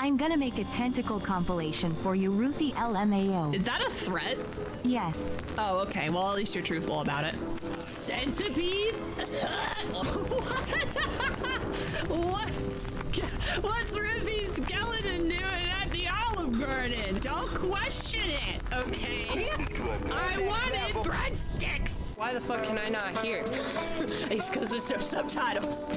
I'm gonna make a tentacle compilation for you, Ruthie LMAO. Is that a threat? Yes. Oh, okay. Well, at least you're truthful about it. Centipede? What's Ruthie Skeleton doing at the Olive Garden? Don't question it, okay? I wanted breadsticks! Why the fuck can I not hear? It's because there's no subtitles.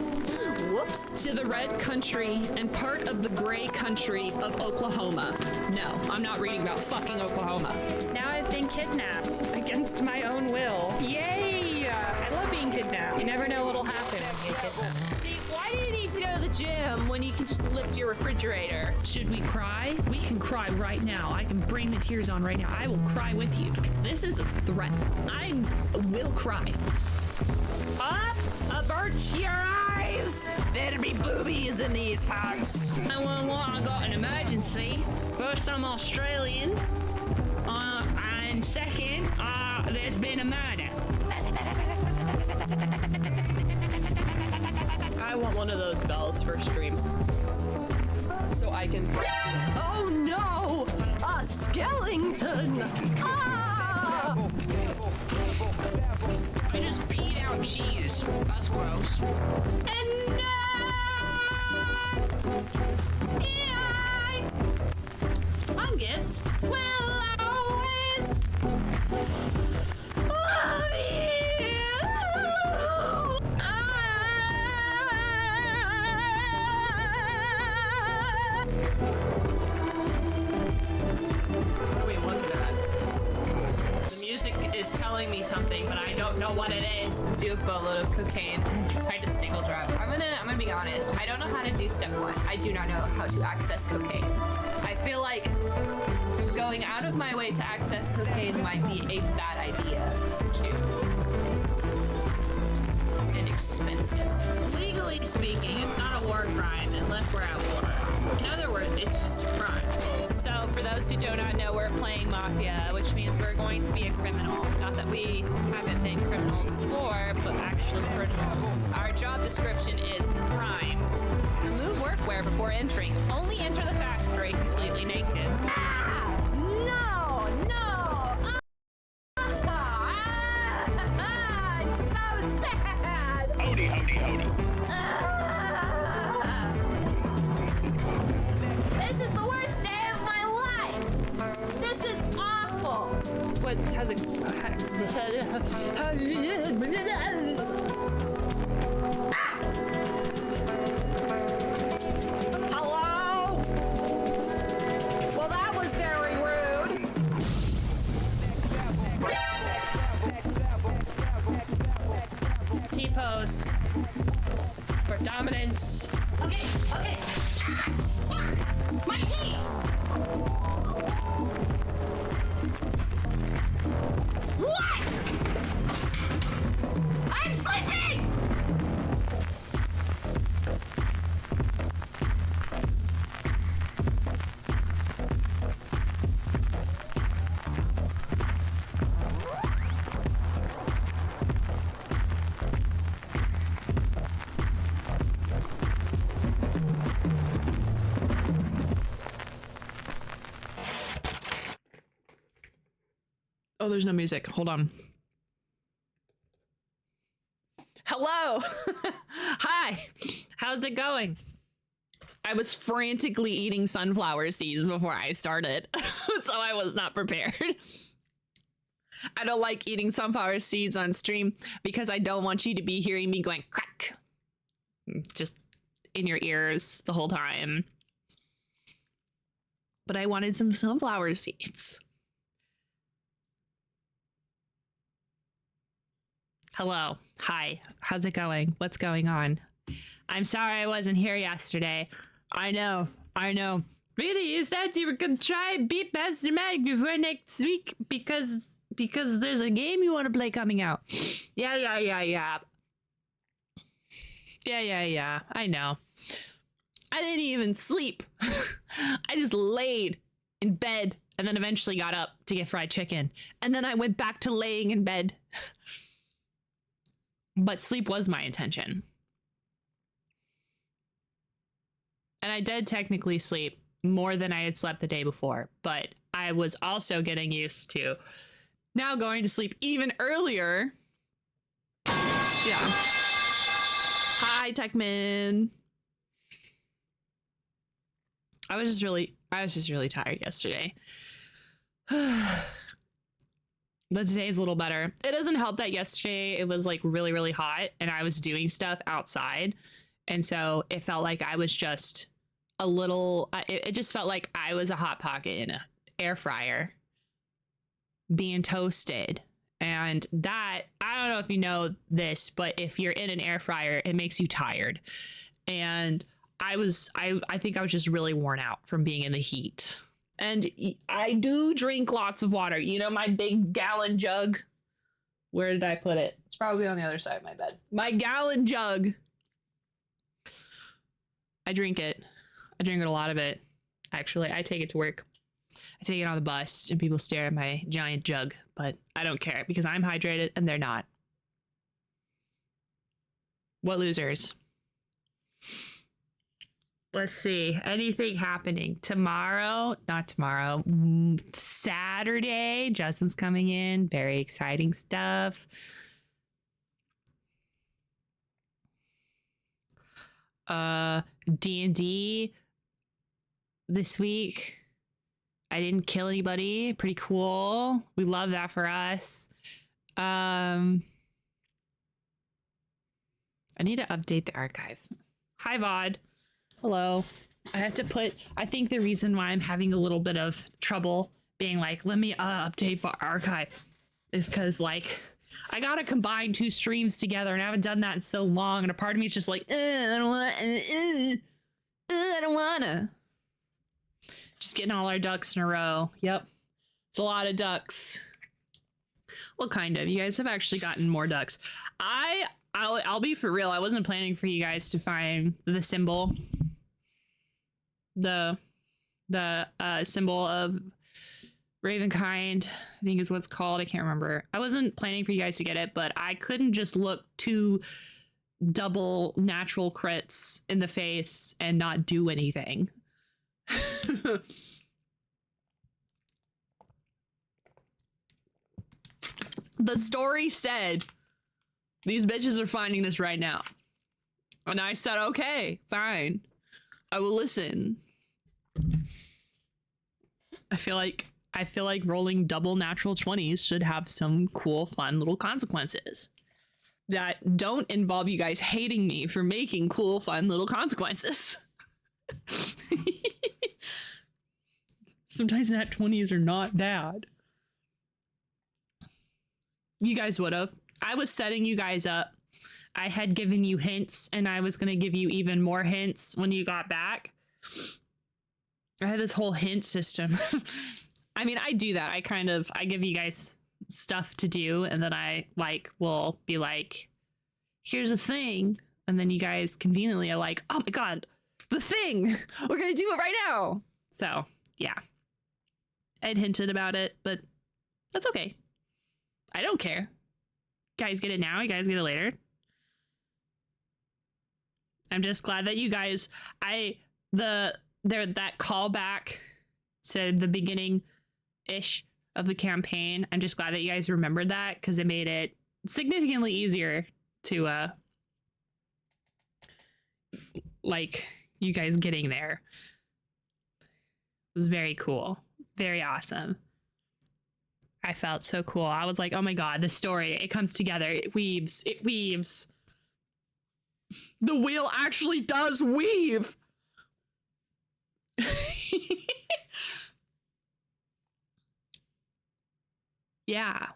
Whoops. To the red country and part of the gray country of Oklahoma. No, I'm not reading about fucking Oklahoma. Now I've been kidnapped against my own will. Yay! I love being kidnapped. You never know what'll happen when you get kidnapped. See, why do you need to go to the gym when you can just lift your refrigerator? Should we cry? We can cry right now. I can bring the tears on right now. I will cry with you. This is a threat. I will cry. Up! Avert your eyes! There'll be boobies in these parts. 911, I got an emergency. First, I'm Australian. And second, there's been a murder. I want one of those bells for stream. So I can... Oh no! A skeleton! Ah! I just peed out cheese. That's gross. And Fungus will always love you. What are we looking at? The music is telling me something, but I don't know what it is. Do a boatload of cocaine and try to single drop. I'm gonna be honest. I don't know how to do step one. I do not know how to access cocaine. I feel like going out of my way to access cocaine might be a bad idea too. And expensive. Legally speaking, it's not a war crime unless we're at war. In other words, it's just a crime. So for those who do not know, we're playing Mafia, which means we're going to be a criminal. Not that we haven't been criminals before, but actually criminals. Our job description is crime. Remove workwear before entering. Only enter the factory completely naked. Ah! No! No! It's so sad! Howdy, howdy, howdy. This is the worst day of my life! This is awful! What has it... Hello? Well, that was very rude. T-pose. For dominance. Okay, okay. My teeth! What? I'm sleeping! Oh, there's no music. Hold on. Hello. Hi. How's it going? I was frantically eating sunflower seeds before I started, so I was not prepared. I don't like eating sunflower seeds on stream because I don't want you to be hearing me going crack just in your ears the whole time. But I wanted some sunflower seeds. Hello. Hi. How's it going? What's going on? I'm sorry I wasn't here yesterday. I know. Really, you said you were gonna try and beat Pastor Mag before next week because there's a game you want to play coming out. Yeah. Yeah. I know. I didn't even sleep. I just laid in bed and then eventually got up to get fried chicken. And then I went back to laying in bed. But sleep was my intention. And I did technically sleep more than I had slept the day before, but I was also getting used to now going to sleep even earlier. Yeah. Hi, Techman. I was just really tired yesterday. But today's a little better. It doesn't help that yesterday it was like really, really hot and I was doing stuff outside. And so it felt like I was just a little, it just felt like I was a hot pocket in an air fryer being toasted. And that, I don't know if you know this, but if you're in an air fryer, it makes you tired. And I think I was just really worn out from being in the heat. And I do drink lots of water. You know, my big gallon jug. Where did I put it? It's probably on the other side of my bed. My gallon jug. I drink it. I drink a lot of it. Actually, I take it to work. I take it on the bus and people stare at my giant jug, but I don't care because I'm hydrated and they're not. What losers? Let's see. Anything happening tomorrow? Not tomorrow. Saturday. Justin's coming in. Very exciting stuff. D&D this week. I didn't kill anybody. Pretty cool. We love that for us. I need to update the archive. Hi, VoD. Hello. I think the reason why I'm having a little bit of trouble being like, let me update for archive is because like I gotta combine two streams together and I haven't done that in so long. And a part of me is just like, I don't wanna. Just getting all our ducks in a row. Yep. It's a lot of ducks. Well, kind of. You guys have actually gotten more ducks. I'll be for real. I wasn't planning for you guys to find the symbol. The symbol of Ravenkind, I think is what's called. I can't remember. I wasn't planning for you guys to get it, but I couldn't just look two double natural crits in the face and not do anything. The story said these bitches are finding this right now. And I said, okay, fine. I will listen. I feel like rolling double natural 20s should have some cool, fun little consequences that don't involve you guys hating me for making cool, fun little consequences. Sometimes nat 20s are not bad. You guys would have. I was setting you guys up. I had given you hints and I was going to give you even more hints when you got back. I had this whole hint system. I mean, I do that. I give you guys stuff to do and then I will be like, here's a thing. And then you guys conveniently are like, oh my God, the thing, we're going to do it right now. So yeah, I'd hinted about it, but that's okay. I don't care. You guys get it now. You guys get it later. I'm just glad that you guys, that callback to the beginning-ish of the campaign. I'm just glad that you guys remembered that because it made it significantly easier to, you guys getting there. It was very cool. Very awesome. I felt so cool. I was like, oh my God, the story, it comes together. It weaves. It weaves. The wheel actually does weave. Yeah.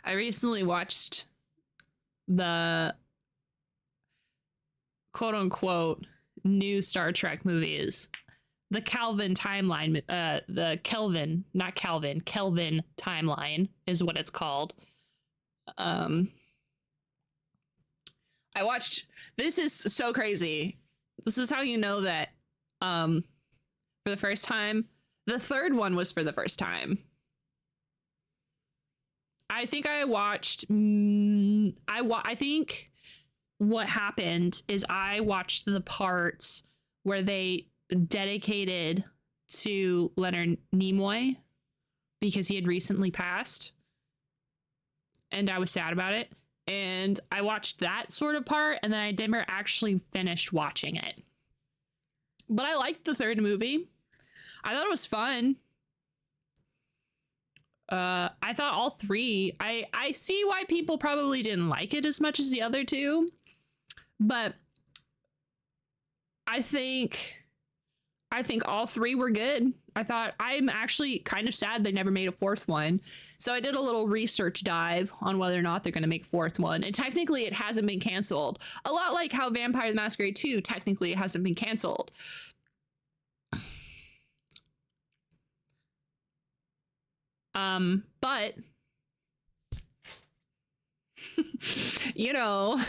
I recently watched the quote unquote new Star Trek movies. The Kelvin timeline, the Kelvin, not Calvin, Kelvin timeline is what it's called. I watched, this is so crazy. This is how you know that, for the first time, the third one was for the first time. I think I watched, I think what happened is I watched the parts where they dedicated to Leonard Nimoy because he had recently passed, and I was sad about it. And I watched that sort of part, and then I never actually finished watching it. But I liked the third movie. I thought it was fun. I thought all three, I see why people probably didn't like it as much as the other two, but I think all three were good. I'm actually kind of sad they never made a fourth one. So I did a little research dive on whether or not they're going to make a fourth one. And technically it hasn't been canceled. A lot like how Vampire the Masquerade 2, technically it hasn't been canceled. But you know,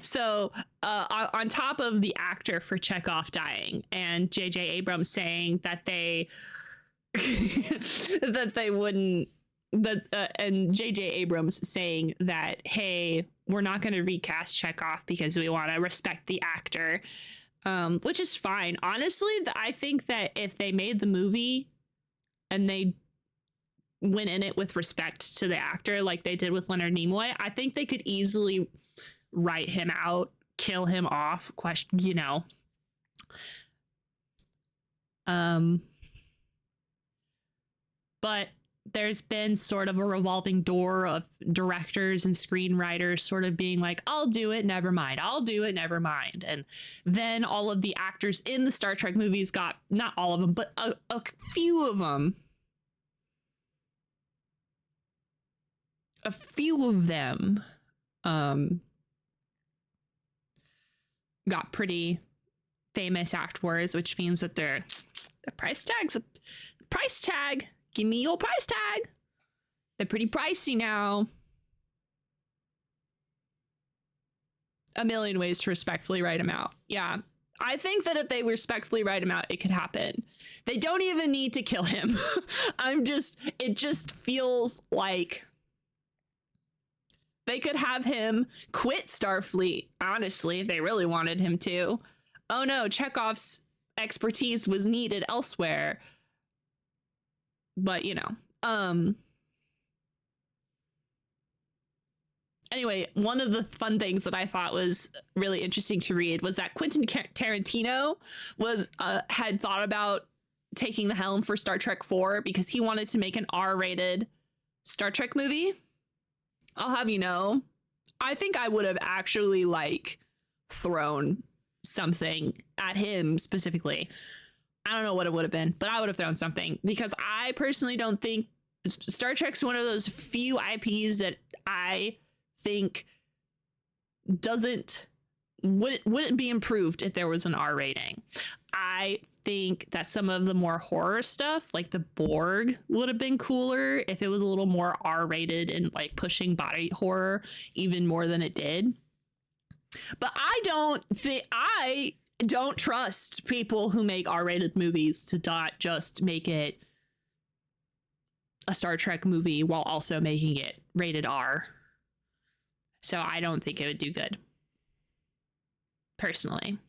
so on top of the actor for Chekhov dying and J.J. Abrams saying that they that they wouldn't, that and J.J. Abrams saying that, hey, we're not going to recast Chekhov because we want to respect the actor, which is fine. Honestly, I think that if they made the movie and they went in it with respect to the actor like they did with Leonard Nimoy, I think they could easily write him out, kill him off, you know. But there's been sort of a revolving door of directors and screenwriters sort of being like, I'll do it, never mind. I'll do it, never mind. And then all of the actors in the Star Trek movies got, not all of them, but a few of them, got pretty famous afterwards, which means that the price tag. Give me your price tag. They're pretty pricey now. A million ways to respectfully write them out. Yeah. I think that if they respectfully write him out, it could happen. They don't even need to kill him. It just feels like they could have him quit Starfleet, honestly, if they really wanted him to. Oh no, Chekhov's expertise was needed elsewhere. But, you know, anyway, one of the fun things that I thought was really interesting to read was that Quentin Tarantino had thought about taking the helm for Star Trek 4 because he wanted to make an R-rated Star Trek movie. I'll have you know, I think I would have actually thrown something at him specifically. I don't know what it would have been, but I would have thrown something because I personally don't think Star Trek's one of those few IPs that I think wouldn't be improved if there was an R rating. I think that some of the more horror stuff, like the Borg, would have been cooler if it was a little more R rated and pushing body horror even more than it did. But I don't trust people who make R-rated movies to not just make it a Star Trek movie while also making it rated R. So I don't think it would do good, personally.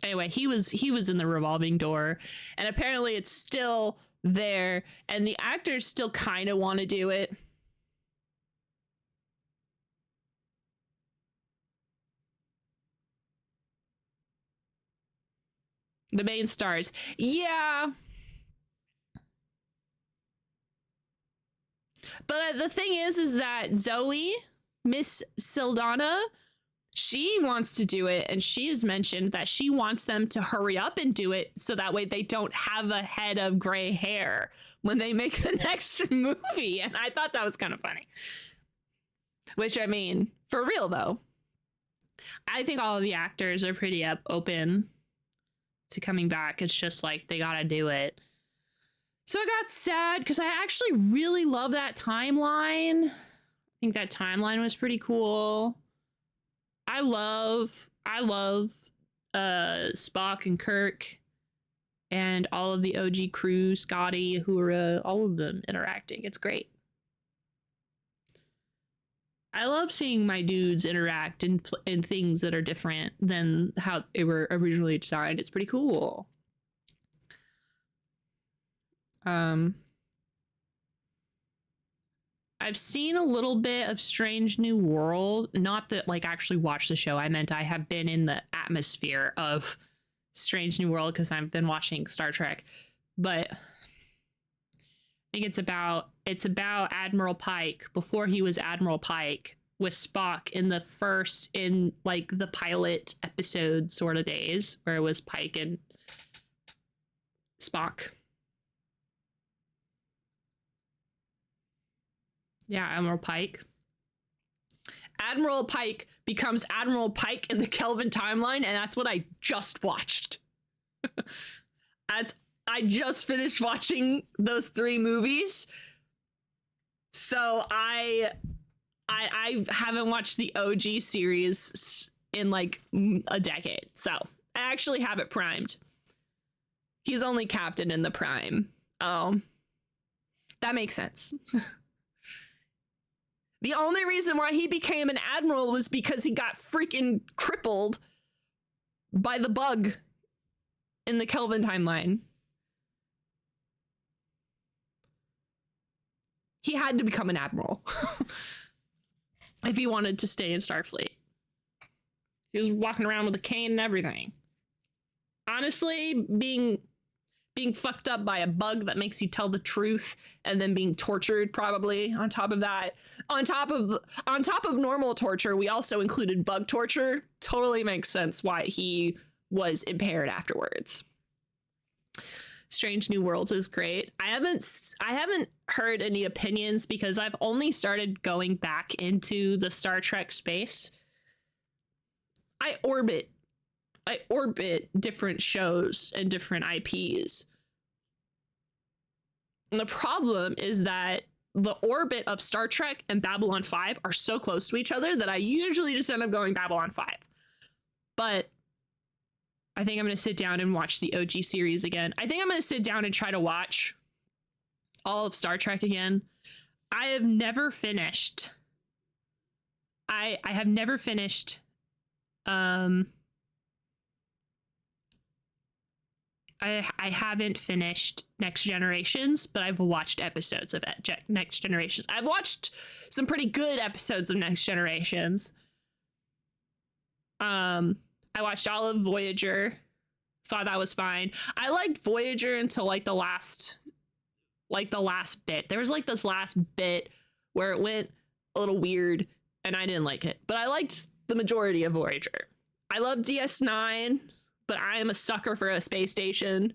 Anyway, he was in the revolving door, and apparently it's still there, and the actors still kind of want to do it. The main stars. Yeah. But the thing is that Zoe, Miss Saldana, she wants to do it, and she has mentioned that she wants them to hurry up and do it so that way they don't have a head of gray hair when they make the next movie. And I thought that was kind of funny. Which, I mean, for real though, I think all of the actors are pretty open to coming back. It's just they gotta do it. So I got sad because I actually really love that timeline. I think that timeline was pretty cool. I love Spock and Kirk and all of the OG crew, Scotty, Uhura, all of them interacting. It's great. I love seeing my dudes interact in things that are different than how they were originally designed. It's pretty cool. I've seen a little bit of Strange New World. Not that like actually watch the show. I meant I have been in the atmosphere of Strange New World because I've been watching Star Trek. But I think it's about Admiral Pike before he was Admiral Pike with Spock in the pilot episode sort of days where it was Pike and Spock. Yeah, Admiral Pike. Admiral Pike becomes Admiral Pike in the Kelvin timeline, and that's what I just watched. I just finished watching those 3 movies. So I haven't watched the OG series in like a decade. So I actually have it primed. He's only captain in the prime. Oh, that makes sense. The only reason why he became an admiral was because he got freaking crippled by the bug in the Kelvin timeline. He had to become an admiral if he wanted to stay in Starfleet. He was walking around with a cane and everything. Honestly, being fucked up by a bug that makes you tell the truth and then being tortured probably on top of that. On top of normal torture, we also included bug torture. Totally makes sense why he was impaired afterwards. Strange New Worlds is great. I haven't heard any opinions because I've only started going back into the Star Trek space. I orbit different shows and different IPs. And the problem is that the orbit of Star Trek and Babylon 5 are so close to each other that I usually just end up going Babylon 5. But I think I'm going to sit down and watch the OG series again. I think I'm going to sit down and try to watch all of Star Trek again. I have never finished. I have never finished I haven't finished Next Generations, but I've watched episodes of Next Generations. I've watched some pretty good episodes of Next Generations. I watched all of Voyager. Thought that was fine. I liked Voyager until like the last bit. There was like this last bit where it went a little weird and I didn't like it. But I liked the majority of Voyager. I love DS9. But I am a sucker for a space station.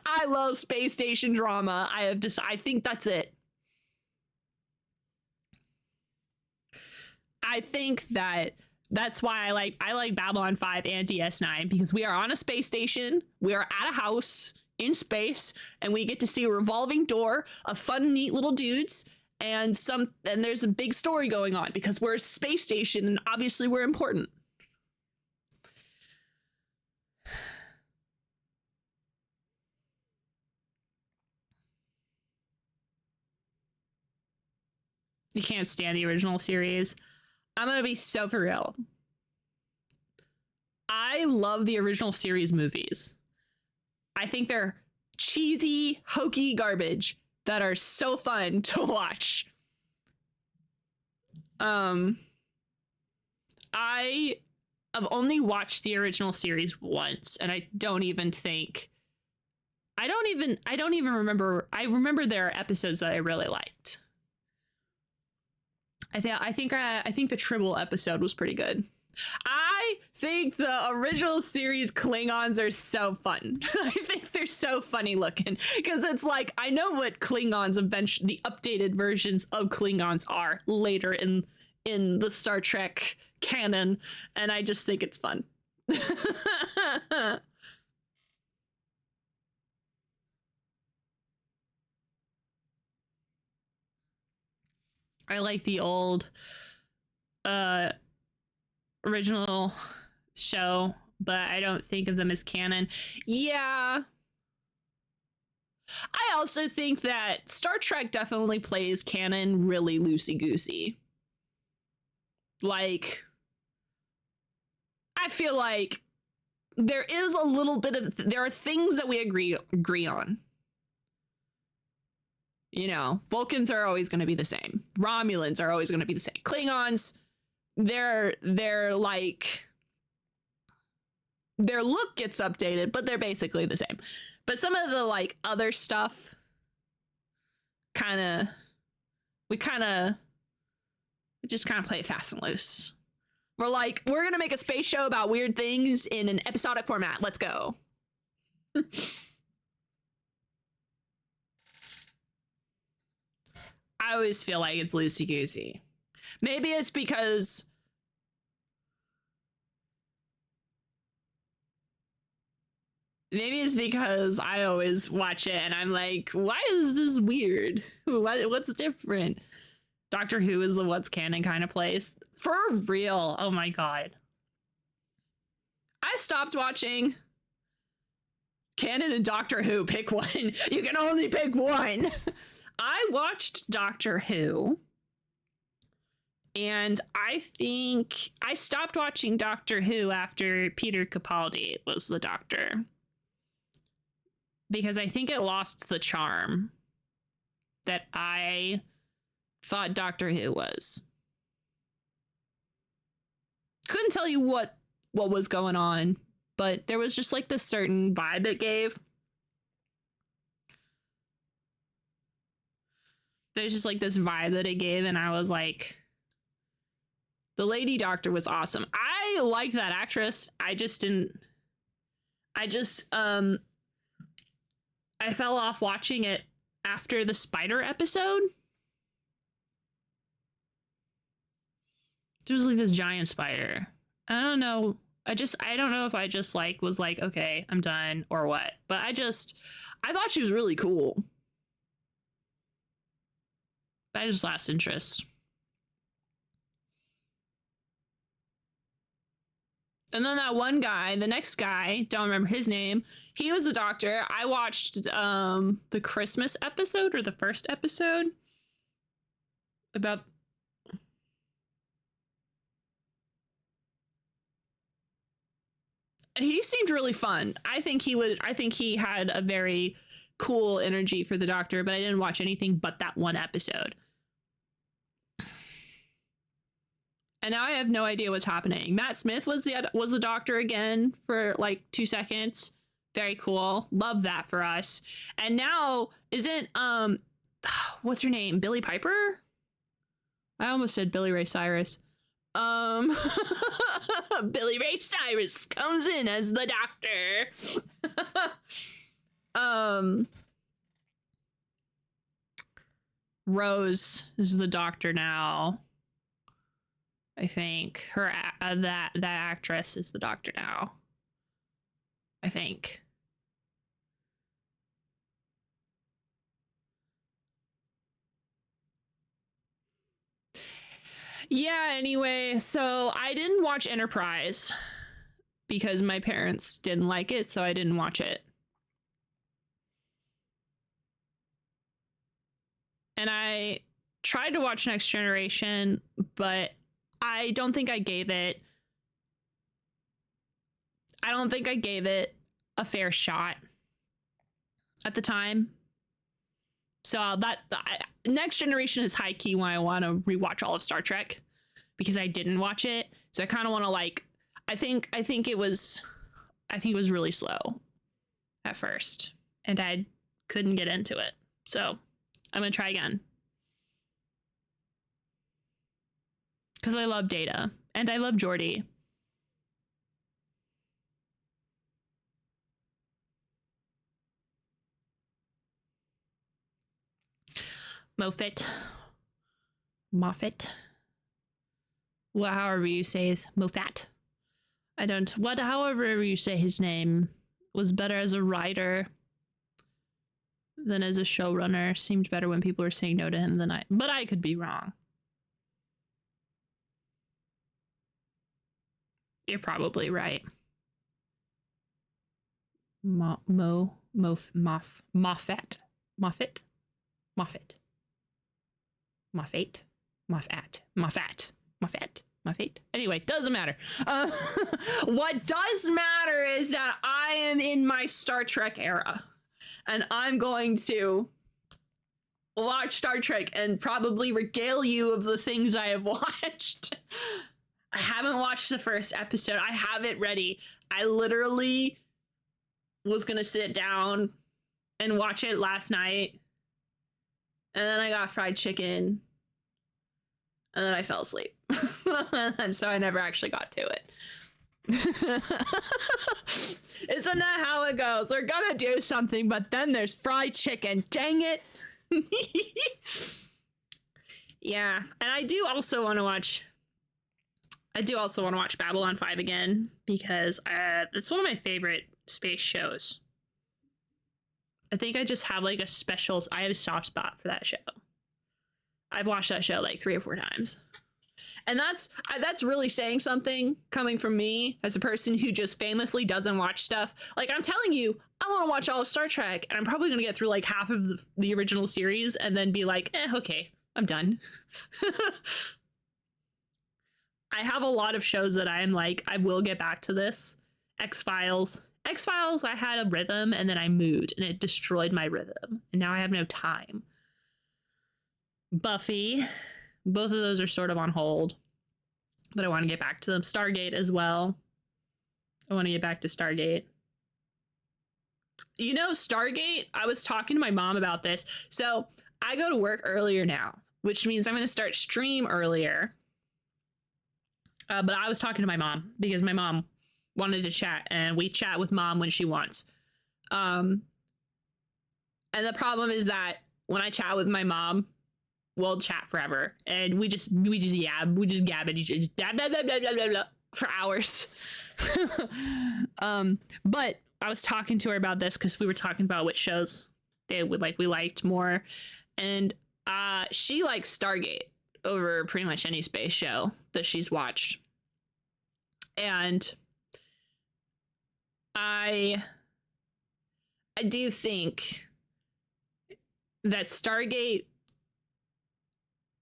I love space station drama. I think that's it. I think that's why I like Babylon 5 and DS9 because we are on a space station. We are at a house in space and we get to see a revolving door of fun, neat little dudes and there's a big story going on because we're a space station and obviously we're important. You can't stand the original series. I'm gonna be so for real. I love the original series movies. I think they're cheesy, hokey garbage that are so fun to watch. I have only watched the original series once, and I don't even remember. I remember there are episodes that I really liked. I think the Tribble episode was pretty good. I think the original series Klingons are so fun. I think they're so funny looking because it's like I know what Klingons eventually, the updated versions of Klingons are later in the Star Trek canon, and I just think it's fun. I like the old original show, but I don't think of them as canon. Yeah. I also think that Star Trek definitely plays canon really loosey-goosey. Like, I feel like there is a little bit of there are things that we agree on. You know, Vulcans are always going to be the same. Romulans are always going to be the same. Klingons, they're like their look gets updated, but they're basically the same. But some of the like other stuff we just kind of play it fast and loose. We're like, we're going to make a space show about weird things in an episodic format. Let's go. I always feel like it's loosey-goosey. Maybe it's because I always watch it and I'm like, why is this weird? What's different? Doctor Who is the what's canon kind of place. For real. Oh my god. I stopped watching canon and Doctor Who. Pick one. You can only pick one. I watched Doctor Who. And I think I stopped watching Doctor Who after Peter Capaldi was the Doctor. Because I think it lost the charm that I thought Doctor Who was. Couldn't tell you what was going on, but there was just like this certain vibe it gave. There's just like this vibe that it gave, and I was like, the lady doctor was awesome. I liked that actress. I fell off watching it after the spider episode. There was like this giant spider. I don't know. I don't know if I just like was like, okay, I'm done or what. But I thought she was really cool. But I just lost interest. And then that one guy, the next guy, don't remember his name. He was a doctor. I watched the Christmas episode or the first episode about. And he seemed really fun. I think he had a very cool energy for the doctor, but I didn't watch anything but that one episode. And now I have no idea what's happening. Matt Smith was the doctor again for like 2 seconds. Very cool. Love that for us. And now isn't what's her name? Billie Piper? I almost said Billy Ray Cyrus. Billy Ray Cyrus comes in as the doctor. Rose is the doctor now. I think her that actress is the doctor now. I think. Yeah, anyway, so I didn't watch Enterprise because my parents didn't like it, so I didn't watch it. And I tried to watch Next Generation, but I don't think I gave it a fair shot at the time. So Next Generation is high key when I want to rewatch all of Star Trek because I didn't watch it. So I kind of want to like, I think it was really slow at first and I couldn't get into it. So I'm going to try again. Because I love Data and I love Geordi. Moffat. Well, however you say his Moffat. However you say his name was better as a writer than as a showrunner. Seemed better when people were saying no to him but I could be wrong. You're probably right. Moffat. My fate. Anyway, doesn't matter. What does matter is that I am in my Star Trek era, and I'm going to watch Star Trek and probably regale you of the things I have watched. I haven't watched the first episode. I have it ready. I literally was gonna sit down and watch it last night, and then I got fried chicken, and then I fell asleep. And so I never actually got to it. Isn't that how it goes? We're gonna do something, but then there's fried chicken. Dang it. Yeah, and I do also want to watch Babylon 5 again, because it's one of my favorite space shows. I think I just have like I have a soft spot for that show. I've watched that show like 3 or 4 times. And that's really saying something coming from me as a person who just famously doesn't watch stuff. Like, I'm telling you, I want to watch all of Star Trek, and I'm probably going to get through like half of the original series and then be like, okay, I'm done. I have a lot of shows that I am like, I will get back to this. X-Files, I had a rhythm, and then I moved, and it destroyed my rhythm, and now I have no time. Buffy, both of those are sort of on hold, but I want to get back to them. Stargate as well. I want to get back to Stargate. You know, Stargate, I was talking to my mom about this. So I go to work earlier now, which means I'm going to start stream earlier. But I was talking to my mom because my mom wanted to chat, and we chat with mom when she wants. And the problem is that when I chat with my mom, we'll chat forever, and we just gab at each other, blah, blah, blah, blah, blah, blah, for hours. But I was talking to her about this because we were talking about which shows we liked more, and she likes Stargate over pretty much any space show that she's watched. And I do think that Stargate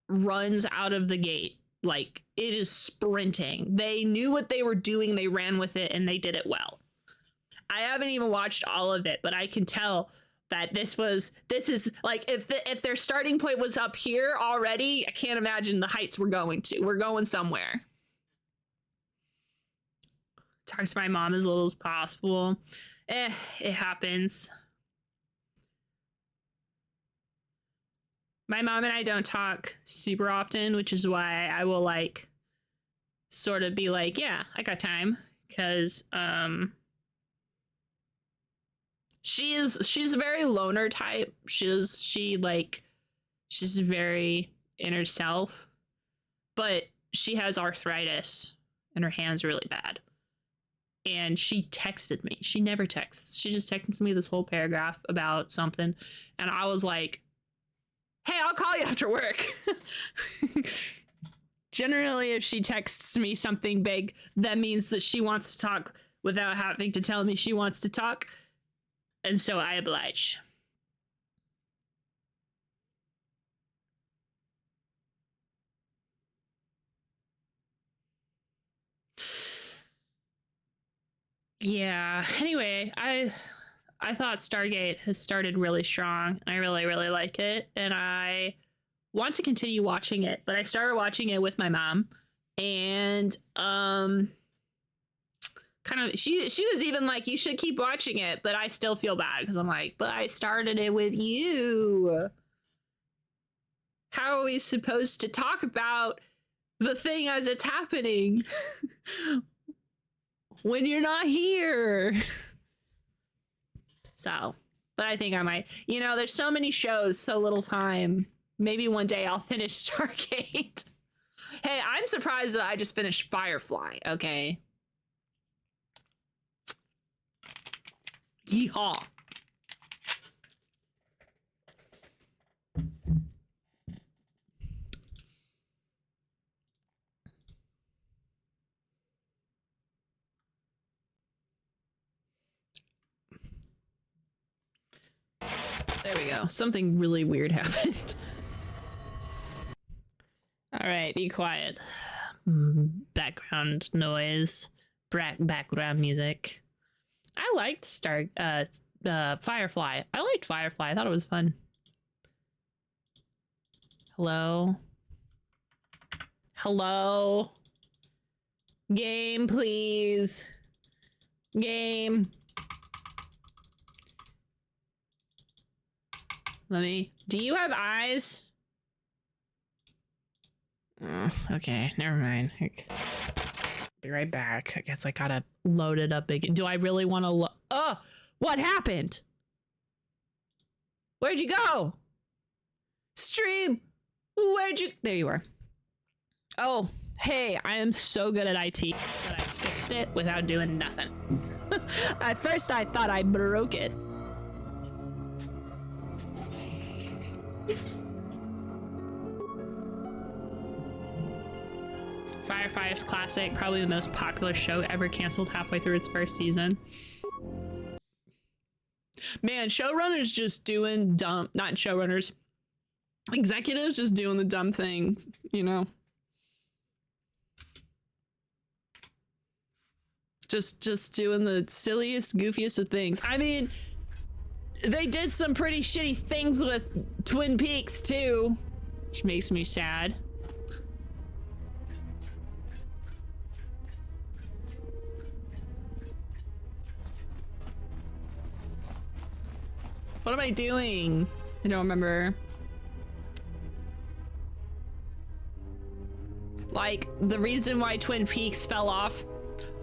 runs out of the gate like it is sprinting. They knew what they were doing, they ran with it, and they did it well. I haven't even watched all of it, but I can tell that this is like, if their starting point was up here already, I can't imagine the heights we're going to. We're going somewhere. Talk to my mom as little as possible. It happens. My mom and I don't talk super often, which is why I will like sort of be like, yeah, I got time, because she's a very loner type. She's very in herself, but she has arthritis and her hand's really bad. And she texted me. She never texts. She just texted me this whole paragraph about something, and I was like, hey, I'll call you after work. Generally, if she texts me something big, that means that she wants to talk without having to tell me she wants to talk. And so I oblige. Yeah, anyway, I thought Stargate has started really strong. I really, really like it, and I want to continue watching it, but I started watching it with my mom, and kind of she was even like, you should keep watching it, but I still feel bad because I'm like, but I started it with you. How are we supposed to talk about the thing as it's happening when you're not here? So, but I think I might, there's so many shows, so little time. Maybe one day I'll finish Stargate. Hey, I'm surprised that I just finished Firefly, okay? Yeehaw. There we go. Something really weird happened. All right, be quiet. background noise, background music. I liked Firefly. I liked Firefly. I thought it was fun. Hello? Hello? Game, please. Game. Do you have eyes? Okay, never mind. Be right back. I guess I gotta load it up again. Do I really want to oh, what happened? Where'd you go? Stream, where'd you? There you are. Oh, hey, I am so good at IT that I fixed it without doing nothing. At first, I thought I broke it. Firefly is classic, probably the most popular show ever canceled halfway through its first season. Man, showrunners just doing dumb, not showrunners, executives just doing the dumb things, you know? Just doing the silliest, goofiest of things. I mean, they did some pretty shitty things with Twin Peaks too, which makes me sad. What am I doing? I don't remember. Like, the reason why Twin Peaks fell off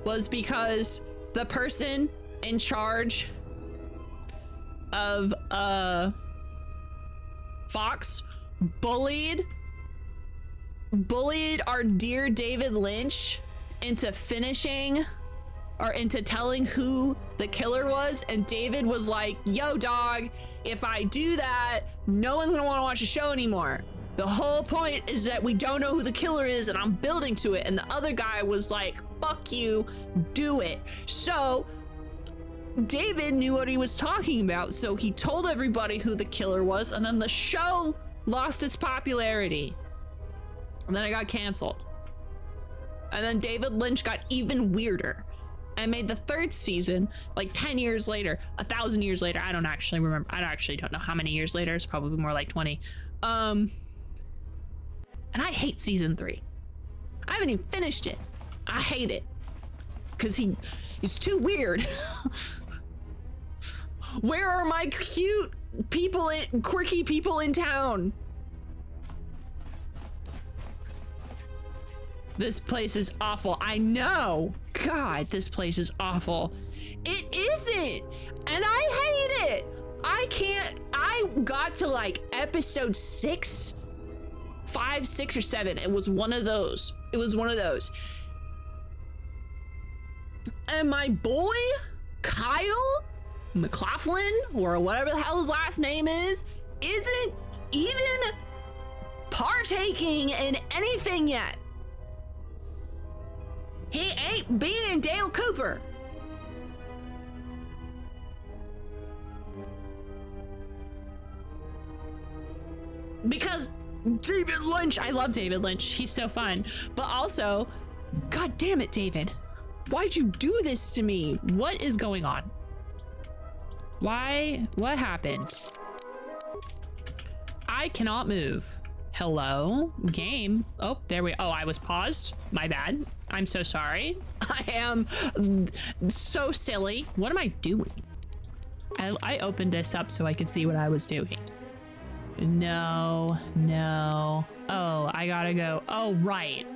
was because the person in charge of Fox bullied our dear David Lynch into finishing or into telling who the killer was, and David was like, yo dog, if I do that, no one's gonna want to watch the show anymore. The whole point is that we don't know who the killer is and I'm building to it. And the other guy was like, fuck you, do it. So David knew what he was talking about, so he told everybody who the killer was, and then the show lost its popularity. And then it got canceled. And then David Lynch got even weirder and made the third season like 10 years later, 1,000 years later. I don't actually remember. I actually don't know how many years later. It's probably more like 20. And I hate season 3. I haven't even finished it. I hate it because he's too weird. Where are my cute people, quirky people in town? This place is awful. I know. God, this place is awful. It isn't. And I hate it. I can't. I got to like episode 6, 5, 6, or 7. It was one of those. It was one of those. And my boy, Kyle McLaughlin, or whatever the hell his last name is, isn't even partaking in anything yet. He ain't being Dale Cooper. Because David Lynch, I love David Lynch. He's so fun. But also, God damn it, David. Why'd you do this to me? What is going on? Why? What happened? I cannot move. Hello? Game? Oh, there we... Oh, I was paused. My bad. I'm so sorry. I am so silly. What am I doing? I opened this up so I could see what I was doing. No, no. Oh, I gotta go. Oh, right.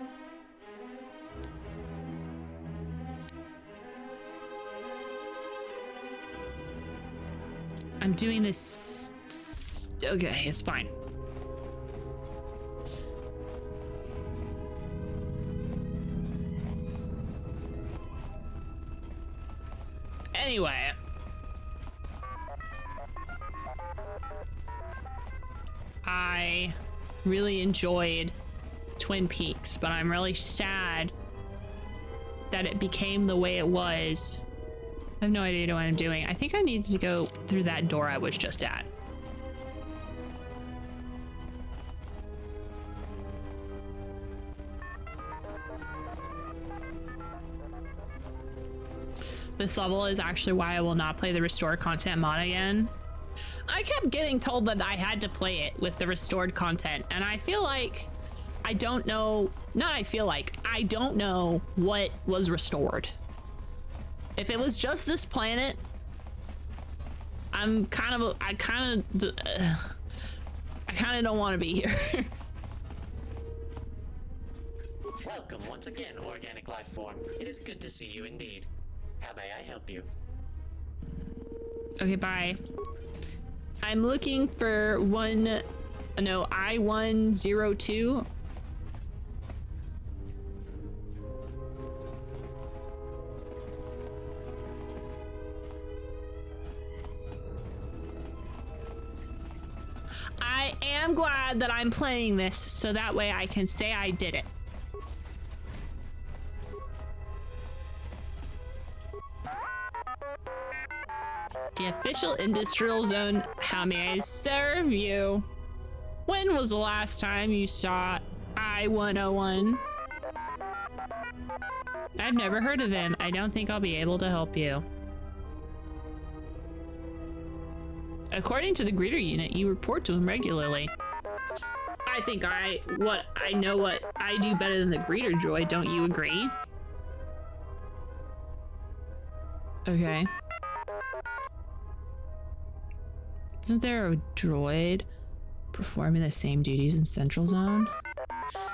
I'm doing this. Okay, it's fine. Anyway. I really enjoyed Twin Peaks, but I'm really sad that it became the way it was. I have no idea what I'm doing. I think I need to go through that door I was just at. This level is actually why I will not play the restored content mod again. I kept getting told that I had to play it with the restored content, and I feel like I don't know, I don't know what was restored. If it was just this planet, I kind of don't want to be here. Welcome once again, organic life form. It is good to see you indeed. How may I help you? Okay, bye. I'm looking for I-102. I am glad that I'm playing this so that way I can say I did it. The official industrial zone, how may I serve you? When was the last time you saw I-101? I've never heard of him. I don't think I'll be able to help you. According to the greeter unit, you report to him regularly. I think I know what I do better than the greeter droid, don't you agree? Okay. Isn't there a droid performing the same duties in Central Zone?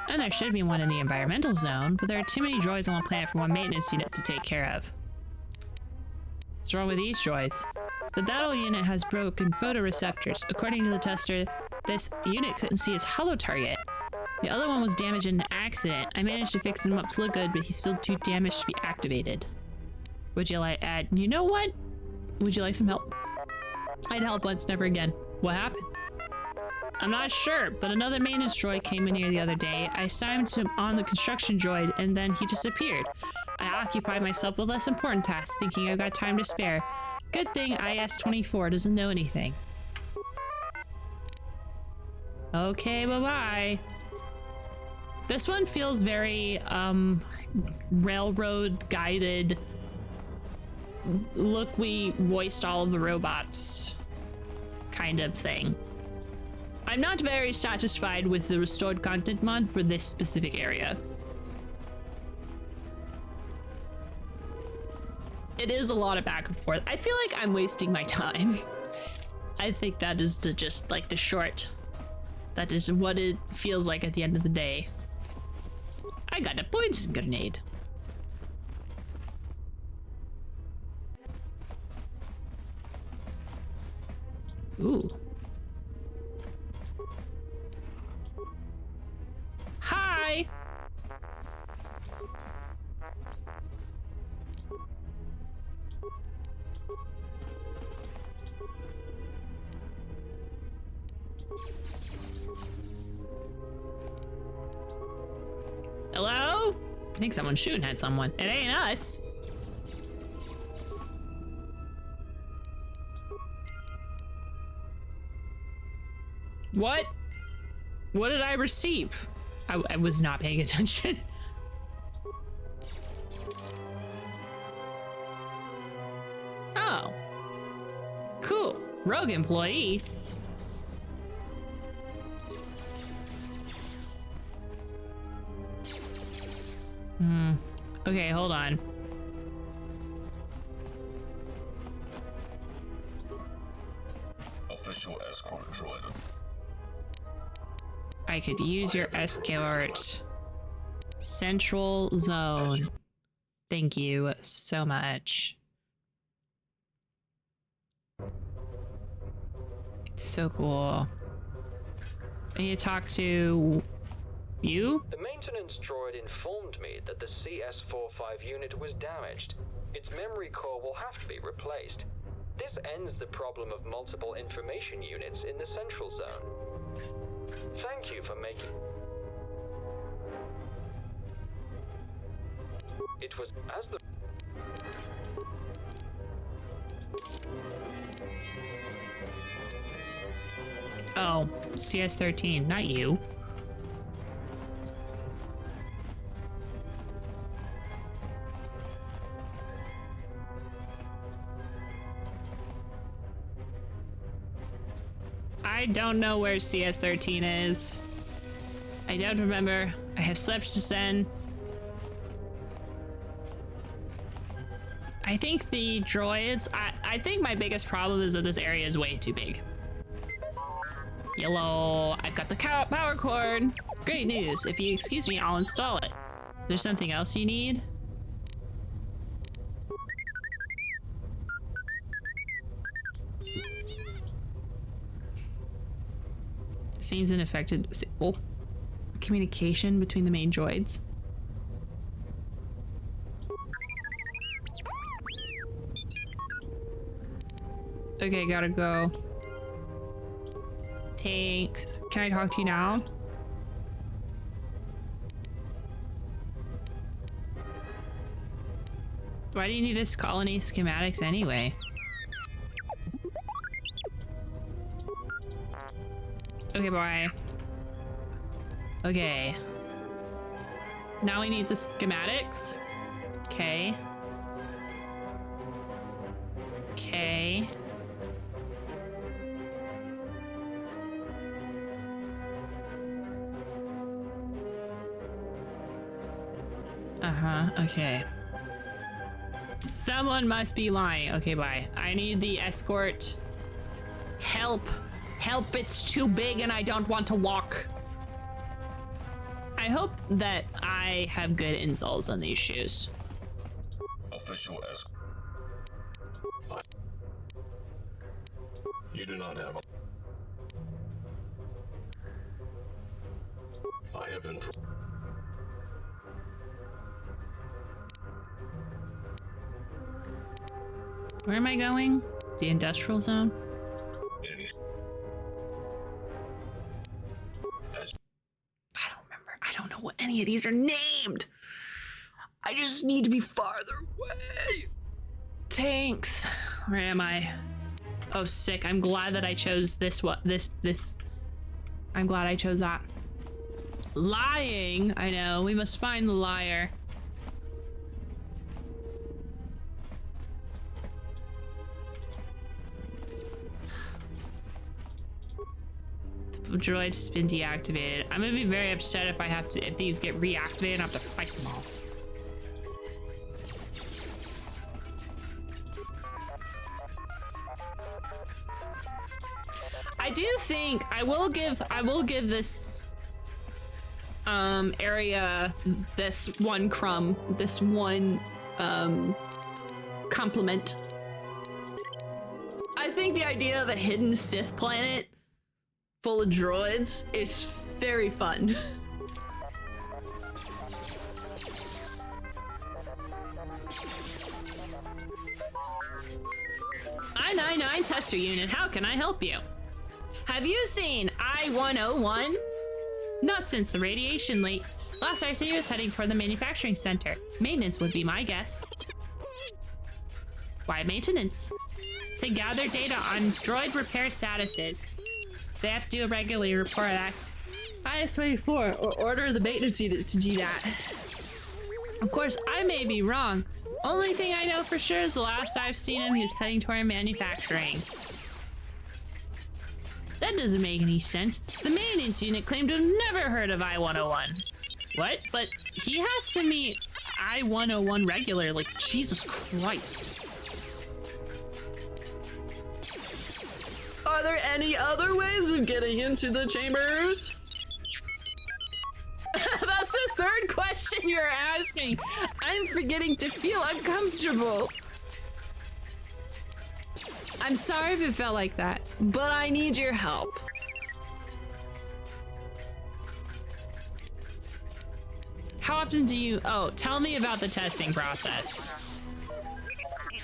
And there should be one in the Environmental Zone, but there are too many droids on the planet for one maintenance unit to take care of. What's wrong with these droids? The battle unit has broken photoreceptors. According to the tester, this unit couldn't see his holo target. The other one was damaged in an accident. I managed to fix him up to look good, but he's still too damaged to be activated. Would you like, you know what? Would you like some help? I'd help once, never again. What happened? I'm not sure, but another maintenance droid came in here the other day. I assigned him on the construction droid, and then he disappeared. I occupied myself with less important tasks, thinking I got time to spare. Good thing IS-24 doesn't know anything. Okay, bye-bye. This one feels very, railroad guided. Look, we voiced all of the robots kind of thing. I'm not very satisfied with the restored content mod for this specific area. It is a lot of back and forth. I feel like I'm wasting my time. I think that is just like the short. That is what it feels like at the end of the day. I got a poison grenade. Ooh. Hi! Hello? I think someone's shooting at someone. It ain't us. What? What did I receive? I was not paying attention. Oh. Cool. Rogue employee. Okay, hold on. Official escort droid. I could use your escort. Central Zone. Thank you so much. So cool. I need to talk to you? The maintenance droid informed me that the CS-45 unit was damaged. Its memory core will have to be replaced. This ends the problem of multiple information units in the Central Zone. Thank you for making... It was as the... Oh, CS-13, not you. I don't know where CS13 is. I don't remember. I have slept since then. I think the droids, I think my biggest problem is that this area is way too big. Yellow, I've got the power cord. Great news. If you excuse me, I'll install it. There's something else you need? Seems unaffected. Oh. Communication between the main droids. Okay, gotta go. Thanks. Can I talk to you now? Why do you need this colony schematics anyway? Okay, bye. Okay. Now we need the schematics. Okay. Okay. Okay. Someone must be lying. Okay, bye. I need the escort. Help. Help, it's too big and I don't want to walk. I hope that I have good insoles on these shoes. Official escort. You do not have a... I have been... Where am I going? The industrial zone? I don't remember. I don't know what any of these are named. I just need to be farther away. Tanks. Where am I? Oh, sick. I'm glad that I chose this. This. I'm glad I chose that. Lying. I know. We must find the liar. The droid has been deactivated. I'm gonna be very upset if these get reactivated and I have to fight them all. I do think I will give this area this one crumb, this one compliment. I think the idea of a hidden Sith planet full of droids is very fun. I-99 tester unit, how can I help you? Have you seen I-101? Not since the radiation leak. Last I see was heading toward the manufacturing center. Maintenance would be my guess. Why maintenance? To gather data on droid repair statuses. They have to do a regular report that. IS-24 or order the maintenance units to do that. Of course, I may be wrong. Only thing I know for sure is the last I've seen him, he was heading toward manufacturing. That doesn't make any sense. The maintenance unit claimed to have never heard of I-101. What? But he has to meet I-101 regularly. Jesus Christ. Are there any other ways of getting into the chambers? That's the third question you're asking. I'm forgetting to feel uncomfortable. I'm sorry if it felt like that, but I need your help. How often do you... Oh, tell me about the testing process.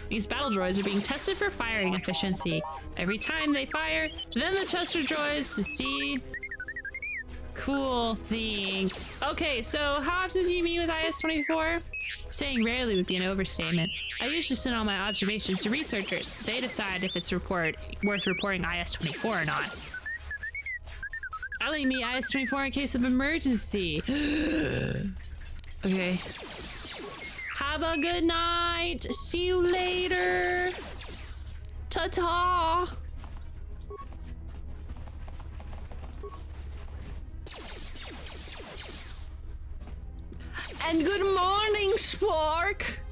These battle droids are being tested for firing efficiency. Every time they fire, then the tester droids to see... Cool, thanks. Okay, so how often do you meet with IS-24? Saying rarely would be an overstatement. I usually send all my observations to researchers. They decide if it's worth reporting IS-24 or not. I only meet IS-24 in case of emergency. Okay. Have a good night. See you later. Ta-ta. And good morning, Spark!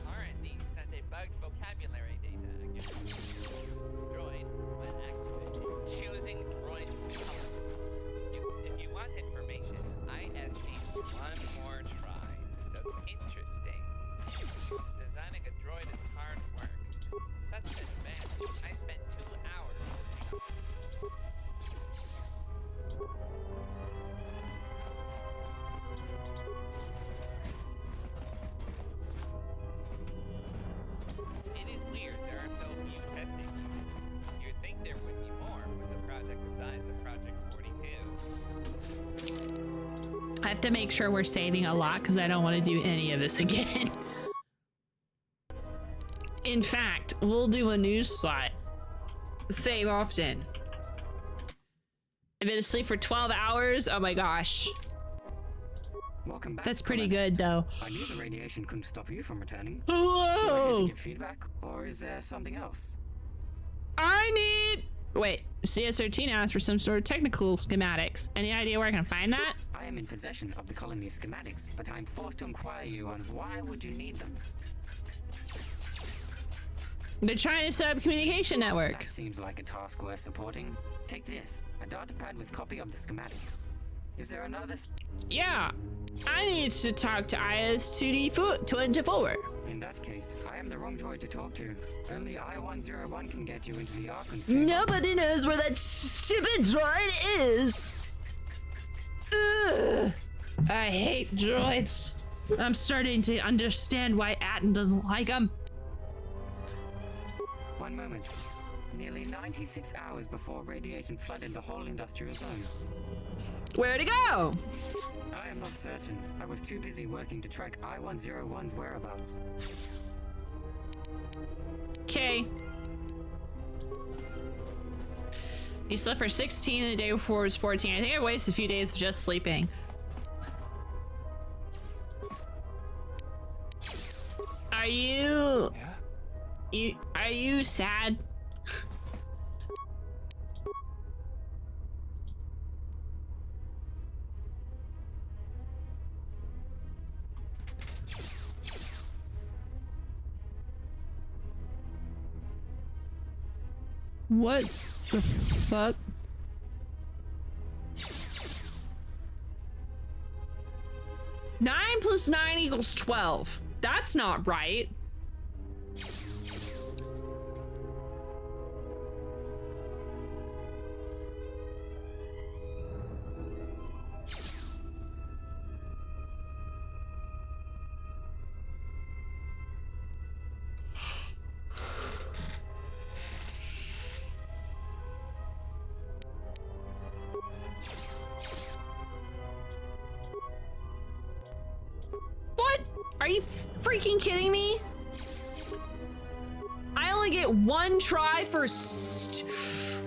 R&D sent a bugged vocabulary data against droid when activated. Choosing droid color. If you want information, I asked you one more try. So interesting. Designing a droid is hard work. Such an advance. I spent 2 hours. It is weird there are so few testing units. You'd think there would be more with a project the size of Project 42. I have to make sure we're saving a lot because I don't want to do any of this again. In fact, we'll do a news slot. Save often. I've been asleep for 12 hours. Oh my gosh. Welcome back. That's pretty good though. I knew the radiation couldn't stop you from returning. You are here to Hello! give feedback, or is there something else? I need... Wait, CS13 asked for some sort of technical schematics. Any idea where I can find that? I am in possession of the colony schematics, but I'm forced to inquire you on why would you need them? They're trying to set up a communication network. That seems like a task worth supporting. Take this, a data pad with copy of the schematics. Is there another? Yeah, I need to talk to IS-2D24. In that case, I am the wrong droid to talk to. Only I-101 can get you into the Archon's chamber. Nobody knows where that stupid droid is. Ugh. I hate droids. I'm starting to understand why Atten doesn't like them. One moment. Nearly 96 hours before radiation flooded the whole industrial zone. Where'd it go? I am not certain. I was too busy working to track I-101's whereabouts. Okay. You slept for 16 and the day before was 14. I think I wasted a few days of just sleeping. Are you... Are you sad? What the fuck? Nine plus 9 equals 12. That's not right. What? Are you freaking kidding me? I only get one try for it's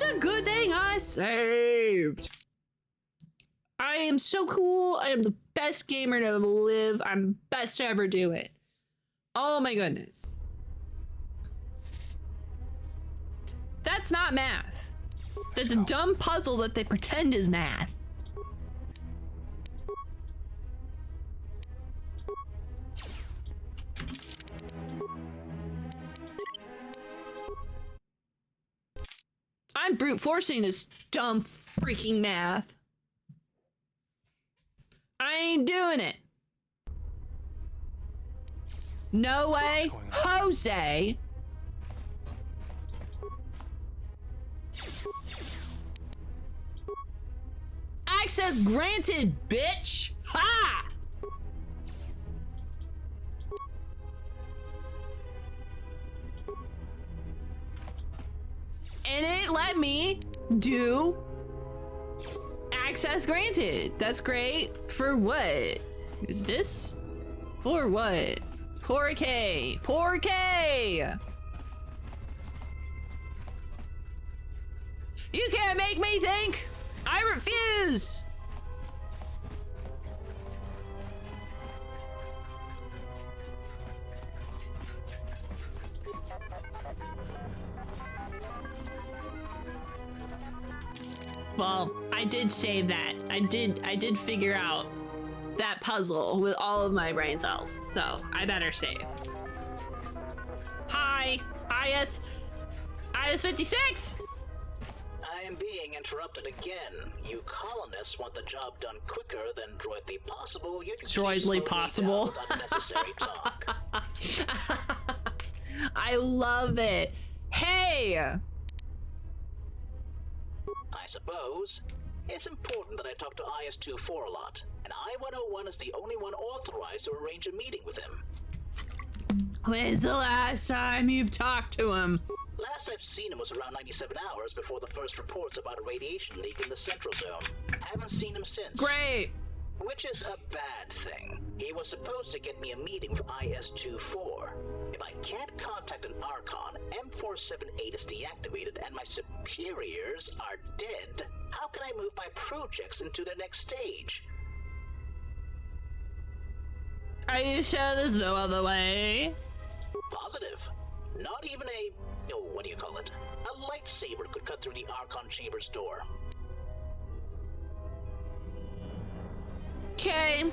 a good thing I saved. I am so cool. I am the best gamer to ever live. I'm best to ever do it. Oh my goodness. That's not math. That's a dumb puzzle that they pretend is math. I'm brute forcing this dumb freaking math. I ain't doing it. No way, Jose. Access granted, bitch. Ha! And it let me do access granted. That's great. For what? Is this? For what? Poor K. Poor K. You can't make me think. I refuse. Well, I did save that. I did figure out that puzzle with all of my brain cells, so I better save. Hi, IS 56. I am being interrupted again. You colonists want the job done quicker than droidly possible. You can Droidly possible. Unnecessary talk. I love it. Hey. I suppose it's important that I talk to IS-24 a lot, and I-101 is the only one authorized to arrange a meeting with him. When's the last time you've talked to him? Last I've seen him was around 97 hours before the first reports about a radiation leak in the Central Zone. Haven't seen him since. Great. Which is a bad thing. He was supposed to get me a meeting with IS-24. If I can't contact an Archon, M478 is deactivated and my superiors are dead, how can I move my projects into the next stage? Are you sure there's no other way? Positive. Not even what do you call it? A lightsaber could cut through the Archon Chamber's door. Okay.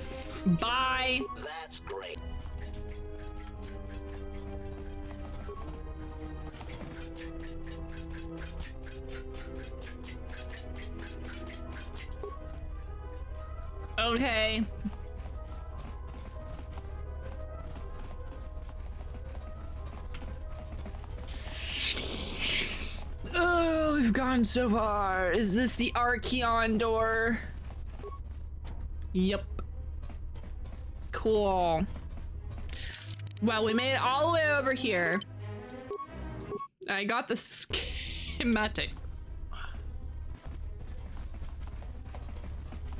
Bye. That's great. Okay. Oh, we've gone so far. Is this the Archeon door? Yep. Cool. Well, we made it all the way over here. I got the schematics.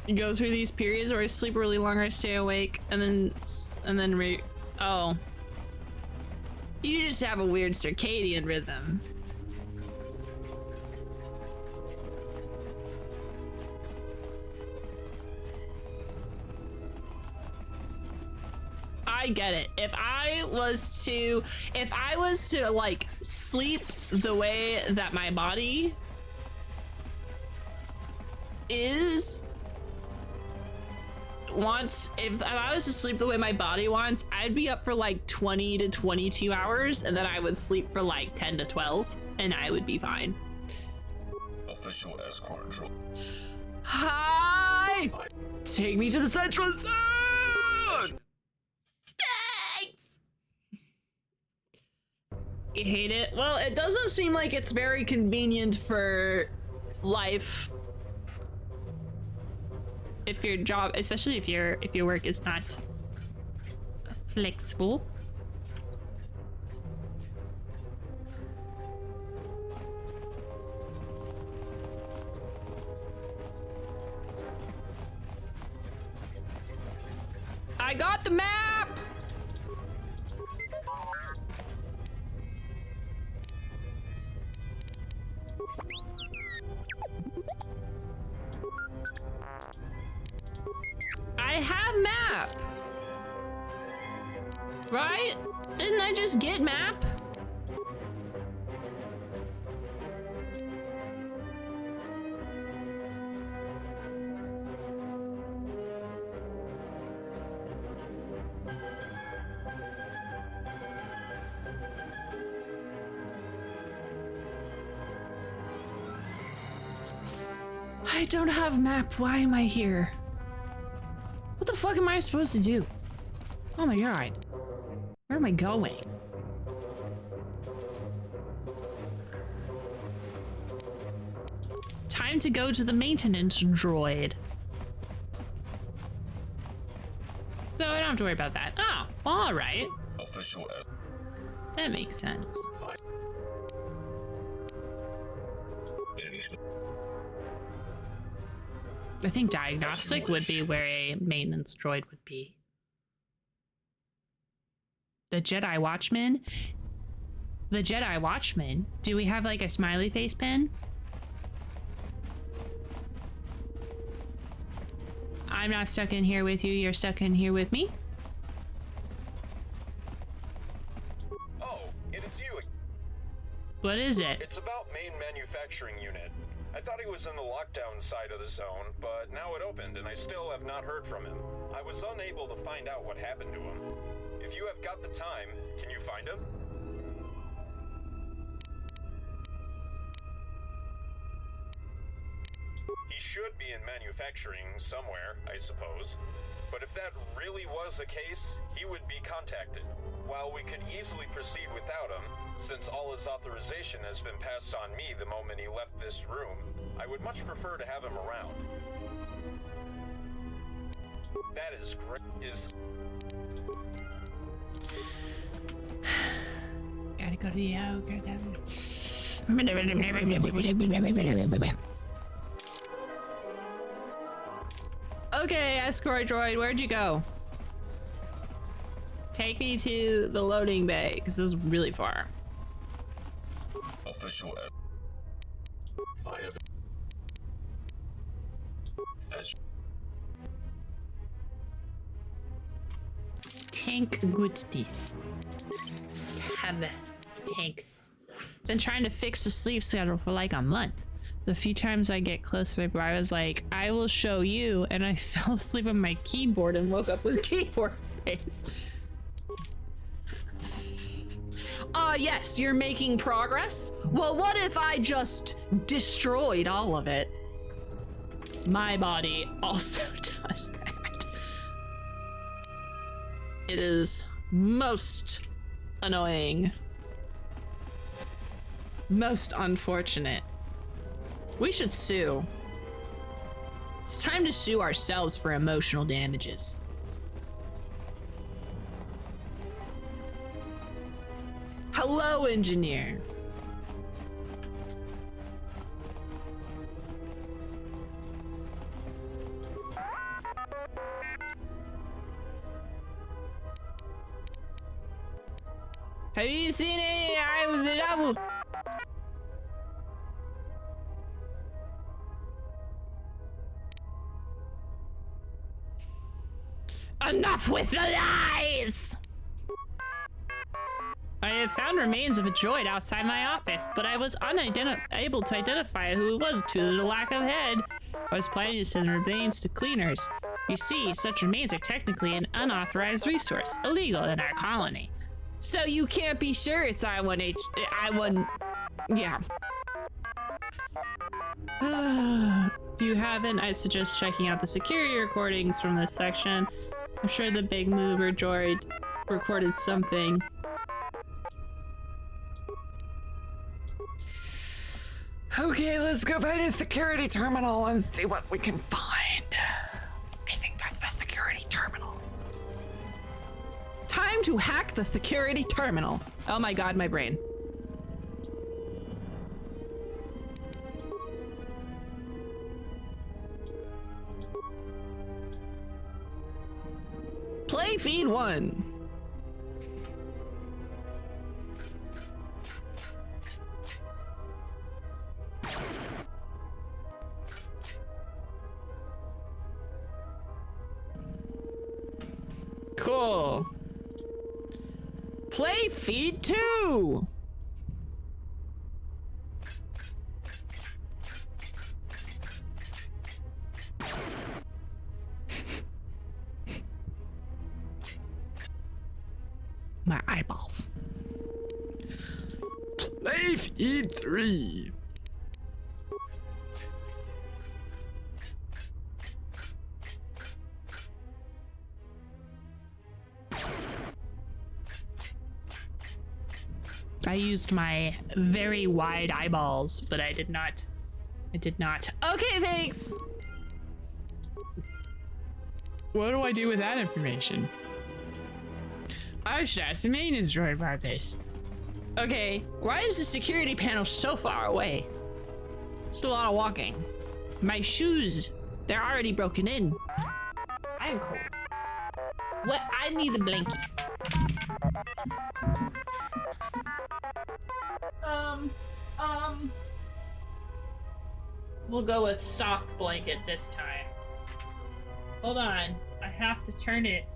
You go through these periods where I sleep really long or I stay awake and then oh. You just have a weird circadian rhythm. I get it. If I was to like sleep the way that my body is wants, if I was to sleep the way my body wants, I'd be up for like 20 to 22 hours and then I would sleep for like 10 to 12 and I would be fine. Official escort drone. Hi! Take me to the Central Zone! Thanks! You hate it? Well, it doesn't seem like it's very convenient for life. If your job, especially if your work is not flexible. I got the map! I have map! Right? Didn't I just get map? I don't have map. Why am I here? What the fuck am I supposed to do? Oh my god. Where am I going? Time to go to the maintenance droid. So I don't have to worry about that. Oh, well, all right. Official That makes sense. I think diagnostic would be where a maintenance droid would be. The Jedi Watchman? The Jedi Watchman? Do we have like a smiley face pin? I'm not stuck in here with you, you're stuck in here with me? Oh, it is you. What is it? It's about main manufacturing unit. I thought he was in the lockdown side of the zone, but now it opened and I still have not heard from him. I was unable to find out what happened to him. If you have got the time, can you find him? He should be in manufacturing somewhere, I suppose. But if that really was the case, he would be contacted. While we could easily proceed without him, since all his authorization has been passed on me the moment he left this room, I would much prefer to have him around. That is great. Gotta go to the ogre. Okay, escort droid, where'd you go? Take me to the loading bay, because this is really far. Official I have Tank goodness. Have tanks. Been trying to fix the sleep schedule for like a month. The few times I get close to my brother, I was like, I will show you, and I fell asleep on my keyboard and woke up with keyboard face. Yes, you're making progress? Well, what if I just destroyed all of it? My body also does that. It is most annoying. Most unfortunate. We should sue. It's time to sue ourselves for emotional damages. Hello, engineer. Have you seen any? Enough with the lies! I have found remains of a droid outside my office, but I was unable to identify who it was due to the lack of head. I was planning to send the remains to cleaners. You see, such remains are technically an unauthorized resource, illegal in our colony. So you can't be sure it's I1, yeah. If you haven't, I'd suggest checking out the security recordings from this section. I'm sure the big mover droid recorded something. Okay, let's go find a security terminal and see what we can find. I think that's the security terminal. Time to hack the security terminal. Oh my god, my brain. Play feed 1. Cool. Play feed 2. My eyeballs. Play feed 3. I used my very wide eyeballs, but I did not. Okay, thanks. What do I do with that information? I should ask the maintenance droid about this. Okay, why is the security panel so far away? It's a lot of walking. My shoes, they're already broken in. I'm cold. What? I need a blanket. We'll go with soft blanket this time. Hold on, I have to turn it.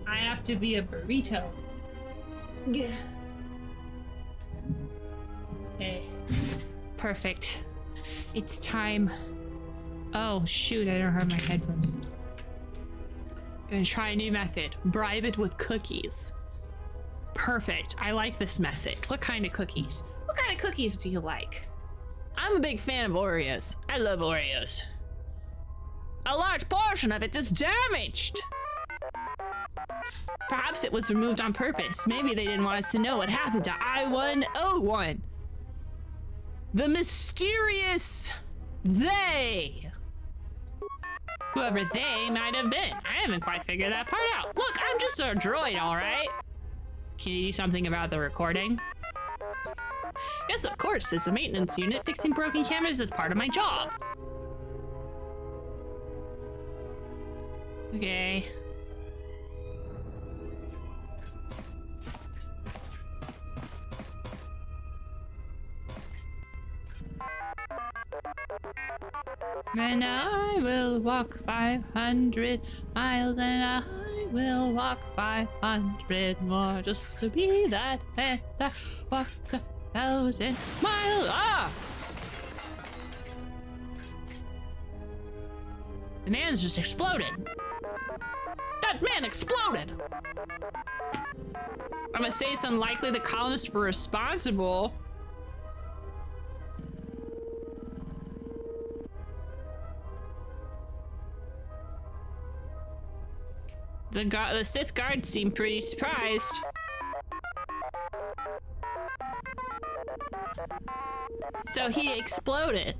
I have to be a burrito. Yeah. Okay. perfect. It's time. Oh, shoot, I don't have my headphones. Gonna try a new method. Bribe it with cookies. Perfect. I like this method. What kind of cookies? What kind of cookies do you like? I'm a big fan of Oreos. I love Oreos. A large portion of it is damaged. Perhaps it was removed on purpose. Maybe they didn't want us to know what happened to I-101. The mysterious they. Whoever they might have been. I haven't quite figured that part out. Look, I'm just a droid, all right? Can you do something about the recording? Yes, of course. As a maintenance unit, fixing broken cameras is part of my job. Okay. And I will walk 500 miles, and I will walk 500 more just to be that man that walked 1,000 miles. Ah! The man's just exploded. That man exploded! I'm gonna say it's unlikely the colonists were responsible. The Sith guards seem pretty surprised. So he exploded.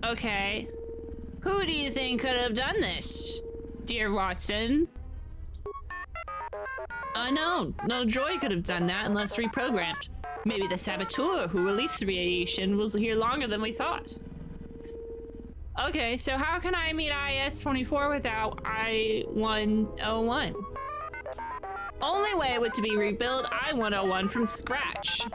Okay. Who do you think could have done this, dear Watson? No droid could have done that unless reprogrammed. Maybe the saboteur who released the radiation was here longer than we thought. Okay, so how can I meet IS-24 without I-101? Only way would to be rebuild I-101 from scratch.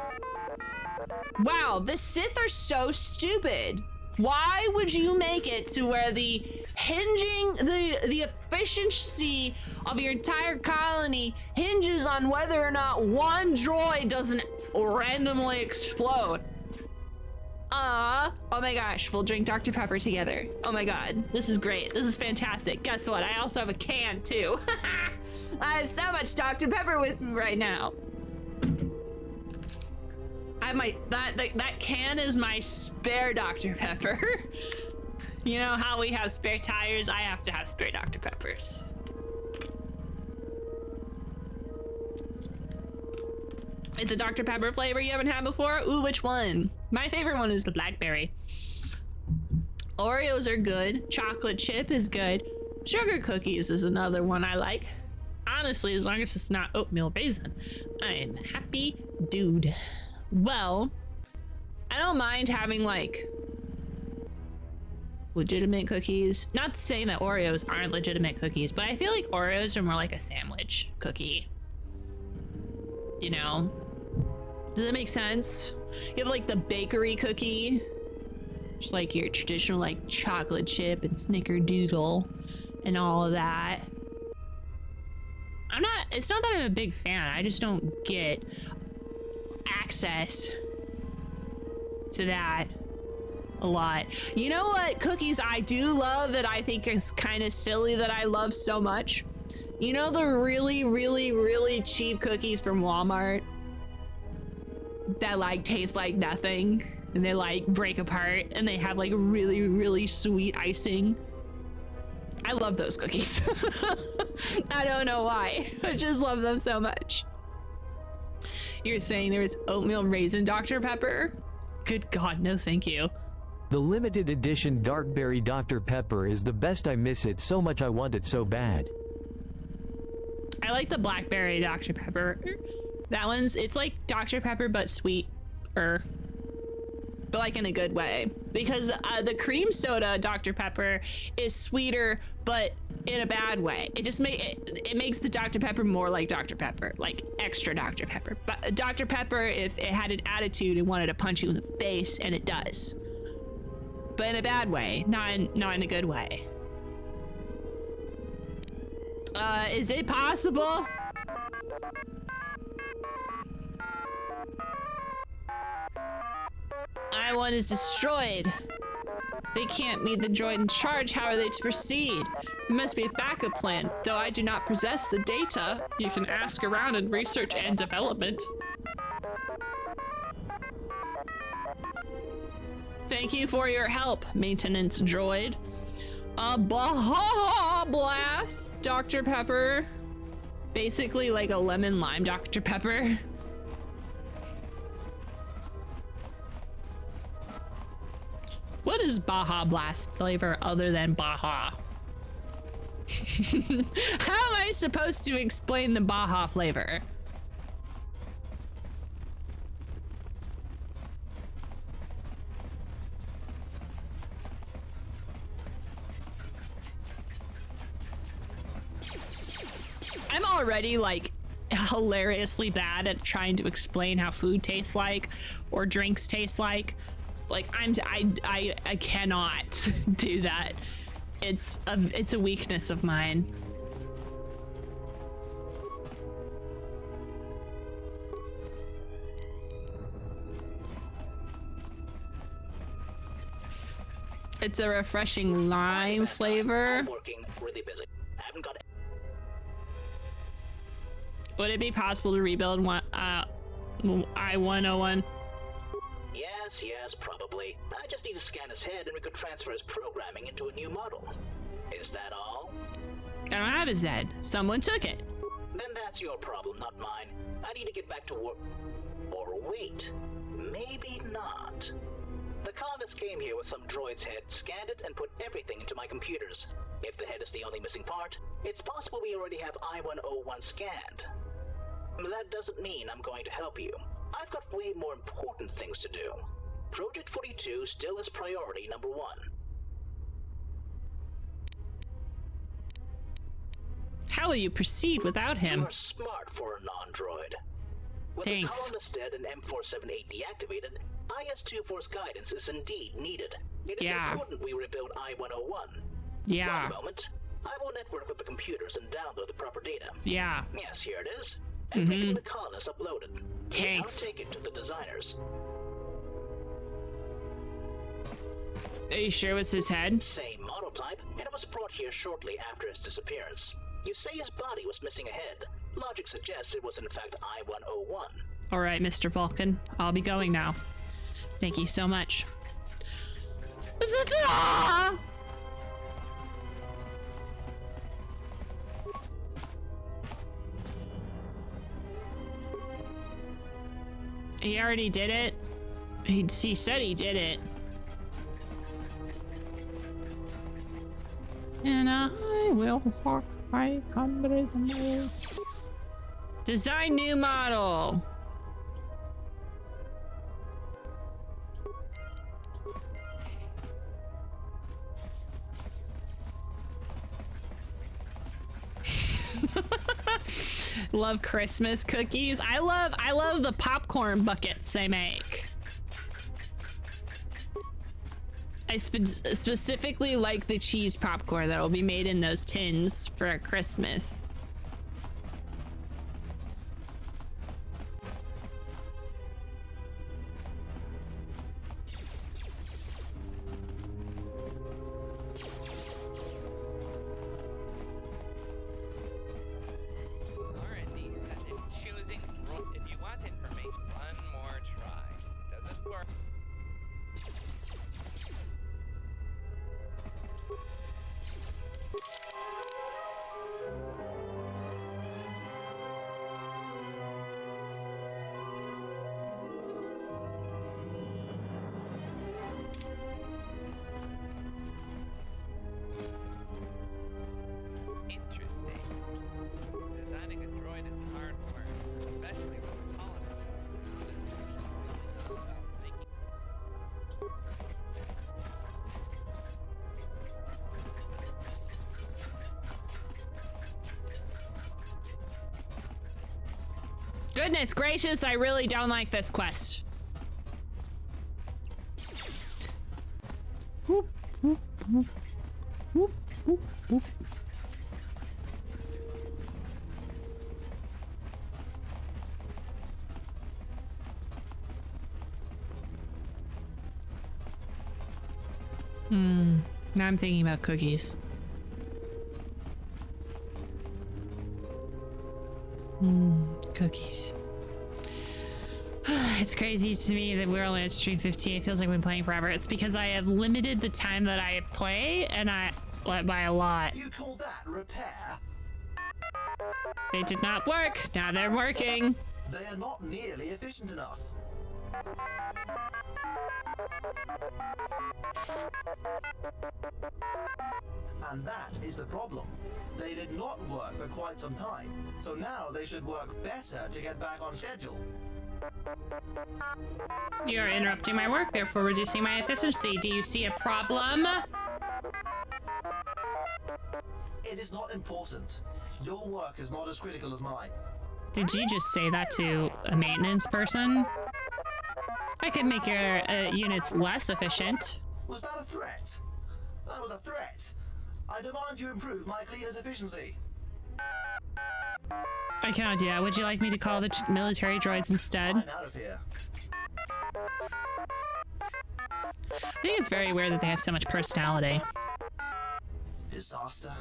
Wow, the Sith are so stupid. Why would you make it to where the efficiency of your entire colony hinges on whether or not one droid doesn't randomly explode? Oh my gosh, we'll drink Dr. Pepper together. Oh my god, this is great. This is fantastic. Guess what? I also have a can too. I have so much Dr. Pepper with me right now. I have that can is my spare Dr. Pepper. You know how we have spare tires? I have to have spare Dr. Peppers. It's a Dr. Pepper flavor you haven't had before? Ooh, which one? My favorite one is the blackberry. Oreos are good. Chocolate chip is good. Sugar cookies is another one I like. Honestly, as long as it's not oatmeal raisin, I'm a happy dude. Well, I don't mind having like legitimate cookies. Not saying that Oreos aren't legitimate cookies, but I feel like Oreos are more like a sandwich cookie. You know? Does it make sense? You have like the bakery cookie, just like your traditional like chocolate chip and snickerdoodle and all of that. It's not that I'm a big fan, I just don't get access to that a lot. You know what cookies I do love that I think is kind of silly that I love so much? You know the really, really, really cheap cookies from Walmart that like taste like nothing and they like break apart and they have like really, really sweet icing? I love those cookies. I don't know why. I just love them so much. You're saying there's oatmeal raisin Dr. Pepper? Good God, no thank you. The limited edition dark berry Dr. Pepper is the best. I miss it so much. I want it so bad. I like the blackberry Dr. Pepper. That one's, it's like Dr. Pepper but sweeter. But like in a good way. Because the cream soda Dr. Pepper is sweeter, but in a bad way. It just it makes the Dr. Pepper more like Dr. Pepper, like extra Dr. Pepper. But Dr. Pepper, if it had an attitude, it wanted to punch you in the face, and it does. But in a bad way, not in a good way. Is it possible? I-1 is destroyed. They can't meet the droid in charge. How are they to proceed? There must be a backup plan. Though I do not possess the data, you can ask around in research and development. Thank you for your help, maintenance droid. A Baja Blast, Dr. Pepper. Basically like a lemon lime Dr. Pepper. What is Baja Blast flavor other than Baja? How am I supposed to explain the Baja flavor? I'm already like hilariously bad at trying to explain how food tastes like or drinks taste like. Like I cannot do that. It's a weakness of mine. It's a refreshing lime flavor. I'm working really busy. I haven't got. Would it be possible to rebuild I-101? Yes, probably. I just need to scan his head and we could transfer his programming into a new model. Is that all? I don't have his head. Someone took it. Then that's your problem, not mine. I need to get back to work. Or wait, maybe not. The colonists came here with some droid's head, scanned it, and put everything into my computers. If the head is the only missing part, it's possible we already have I-101 scanned. That doesn't mean I'm going to help you. I've got way more important things to do. Project 42 still is priority number 1. How will you proceed without him? You're smart for a non-droid. With Thanks. the colonist dead and M478 deactivated, IS-24's guidance is indeed needed. It is important we rebuild I-101. Yeah. One moment. I will network with the computers and download the proper data. Yeah. Yes, here it is. Everything the colonists uploaded. Thanks. I'll take it to the designers. Are you sure it was his head? Same model type, and it was brought here shortly after his disappearance. You say his body was missing a head. Logic suggests it was in fact I-101. All right, Mr. Vulcan. I'll be going now. Thank you so much. He already did it. He said he did it. And I will walk 500 miles. Design new model. Love Christmas cookies. I love the popcorn buckets they make. I specifically like the cheese popcorn that will be made in those tins for Christmas. R&D says it's choosing. If you want information, one more try. Doesn't work. Interesting. Designing a droid is hard work, especially with the colonists. Really know about making. Goodness gracious, I really don't like this quest. Whoop, whoop, whoop. Whoop, whoop, whoop. Now I'm thinking about cookies. Cookies. It's crazy to me that we're only at stream 15. It feels like we've been playing forever. It's because I have limited the time that I play, and I by a lot. You call that repair? They did not work. Now they're working. They are not nearly efficient enough. And that is the problem. They did not work for quite some time, so now they should work better to get back on schedule. You are interrupting my work, therefore reducing my efficiency. Do you see a problem? It is not important. Your work is not as critical as mine. Did you just say that to a maintenance person? I could make your units less efficient. Was that a threat? That was a threat. I demand you improve my cleaner's efficiency. I cannot do that. Would you like me to call the military droids instead? I'm out of here. I think it's very weird that they have so much personality. Disaster.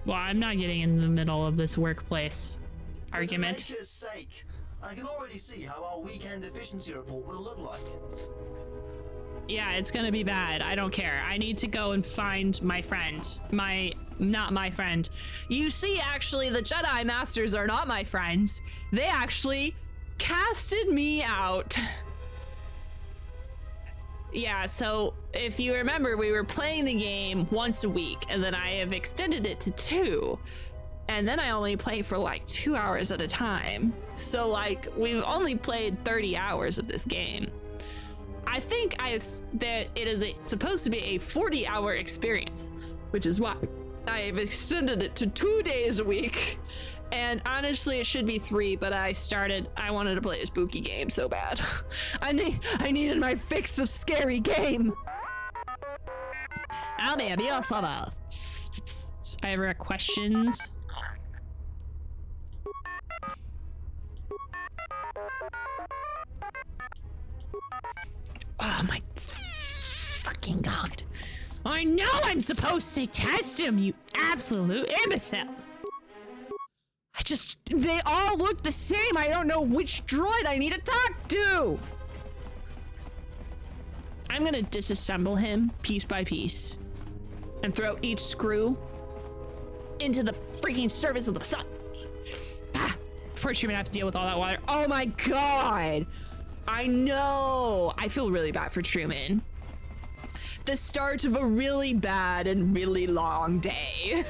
Well, I'm not getting in the middle of this workplace argument. For the maker's sake, I can already see how our weekend efficiency report will look like. Yeah, it's gonna be bad. I don't care. I need to go and find my friend. Not my friend. You see, actually, the Jedi Masters are not my friends. They actually casted me out. Yeah, so if you remember, we were playing the game once a week, and then I have extended it to 2. And then I only play for like 2 hours at a time. So like, we've only played 30 hours of this game. I think that it is supposed to be a 40-hour experience, which is why I have extended it to 2 days a week. And honestly, it should be 3, but I wanted to play a spooky game so bad. I needed my fix of scary game. I'll be a server. I have questions. Oh my fucking god. I know I'm supposed to test him, you absolute imbecile. They all look the same. I don't know which droid I need to talk to. I'm gonna disassemble him piece by piece and throw each screw into the freaking surface of the sun. First you're gonna have to deal with all that water. Oh my god. I know. I feel really bad for Truman. The start of a really bad and really long day.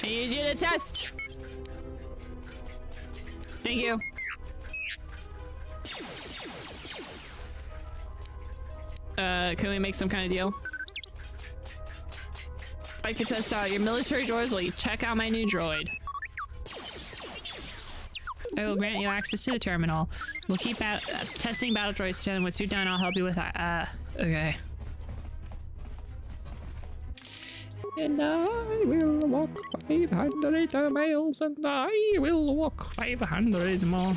I need you to test. Thank you. Can we make some kind of deal? I can test out your military droids while you check out my new droid. I will grant you access to the terminal. We'll keep testing battle droids, and once you're done, I'll help you with that. Okay. And I will walk 500 miles, and I will walk 500 more.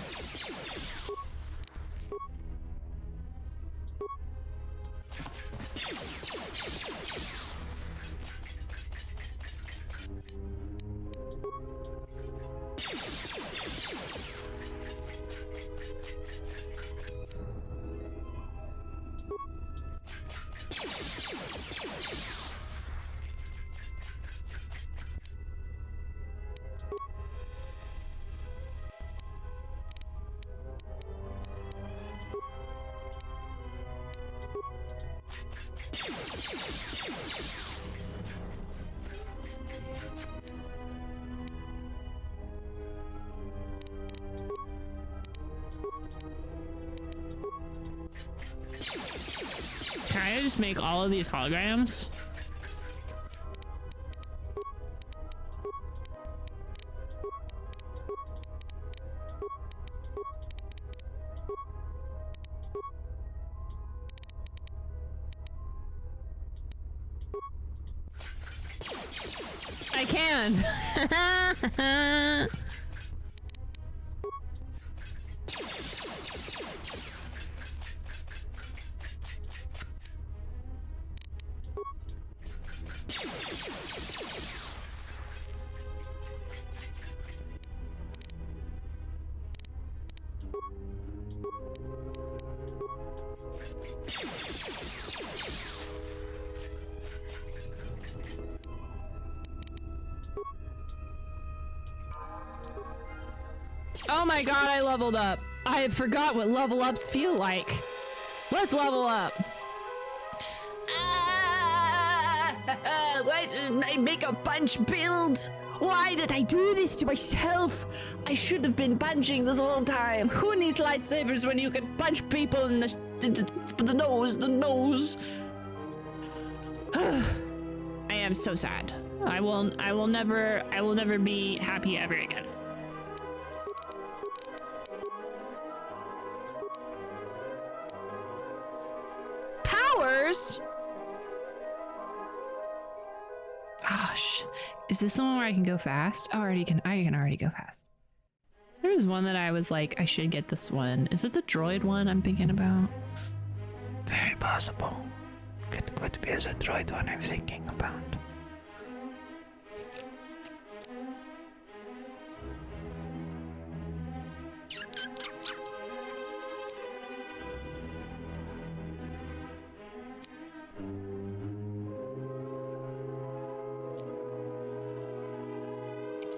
Can I just make all of these holograms? I can. Oh my god, I leveled up. I forgot what level ups feel like. Let's level up. Why didn't I make a punch build? Why did I do this to myself? I should have been punching this whole time. Who needs lightsabers when you can punch people in the nose, the nose? I am so sad. I will never be happy ever again. Powers? Gosh, is this the one where I can go fast? Oh, I can already go fast. There was one that I was like, I should get this one. Is it the droid one I'm thinking about? Very possible. Could be the droid one I'm thinking about.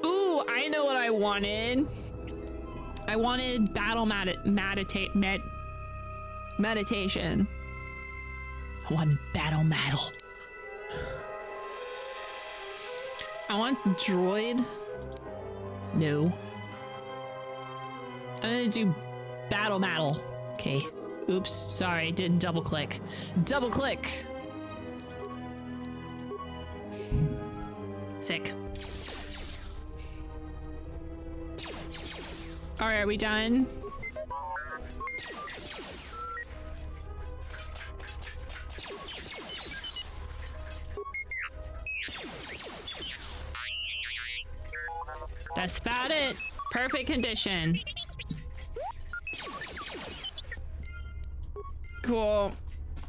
Ooh, I know what I wanted. I wanted battle meditation. I want battle metal. I want droid. No. I'm gonna do battle metal. Okay. Oops, sorry, didn't double click. Double click. Sick. All right, are we done? That's about it. Perfect condition. Cool.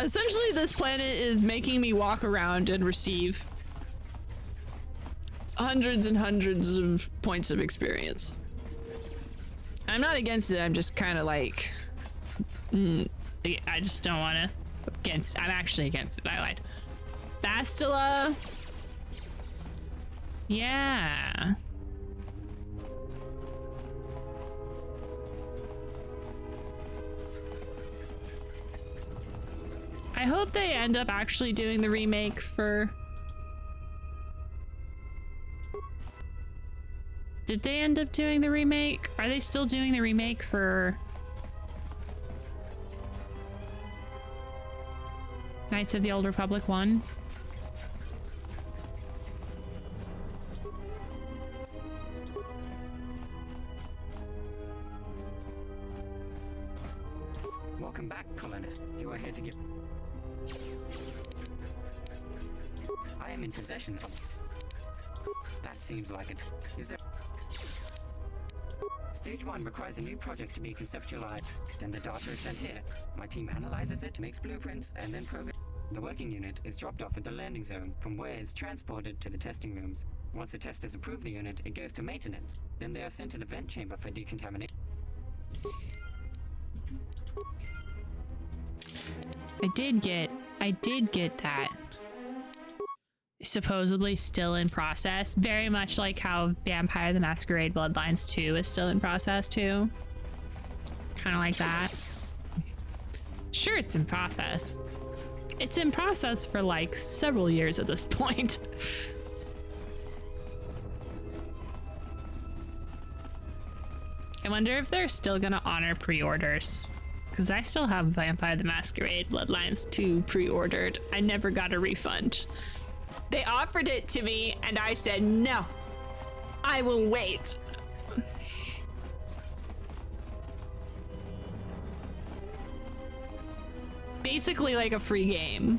Essentially, this planet is making me walk around and receive hundreds and hundreds of points of experience. I'm not against it, I'm just kind of like... I just don't want to... I'm actually against it, I lied. Bastila? Yeah. I hope they end up actually doing the remake for... Did they end up doing the remake? Are they still doing the remake for... Knights of the Old Republic 1? Welcome back, colonist. You are here to give... I am in possession of... That seems like it. Is there... Stage 1 requires a new project to be conceptualized. Then the data is sent here. My team analyzes it, makes blueprints, and then programs. The working unit is dropped off at the landing zone, from where it's transported to the testing rooms. Once the testers approve the unit, it goes to maintenance. Then they are sent to the vent chamber for decontamination. I did get that. Supposedly still in process. Very much like how Vampire the Masquerade Bloodlines 2 is still in process too. Kind of like that. Sure, it's in process. It's in process for like several years at this point. I wonder if they're still gonna honor pre-orders. Because I still have Vampire the Masquerade Bloodlines 2 pre-ordered. I never got a refund. They offered it to me and I said, no, I will wait. Basically like a free game.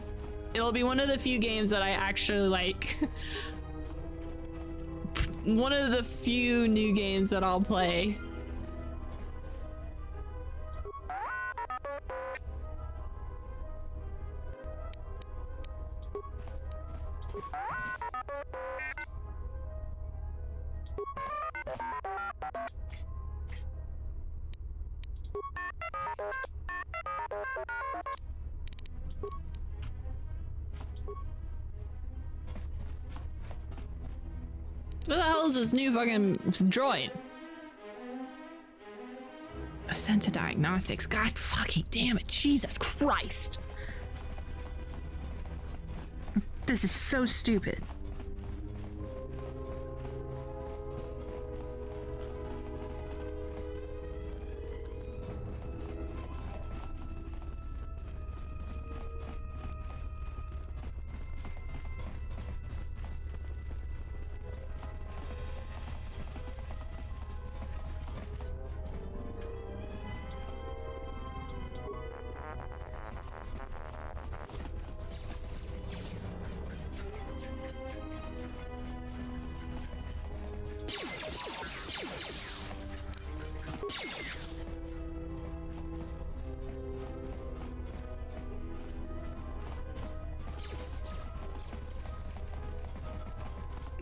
It'll be one of the few games that I actually like one of the few new games that I'll play. What the hell is this new fucking droid? Sent to diagnostics. God fucking damn it. Jesus Christ. This is so stupid.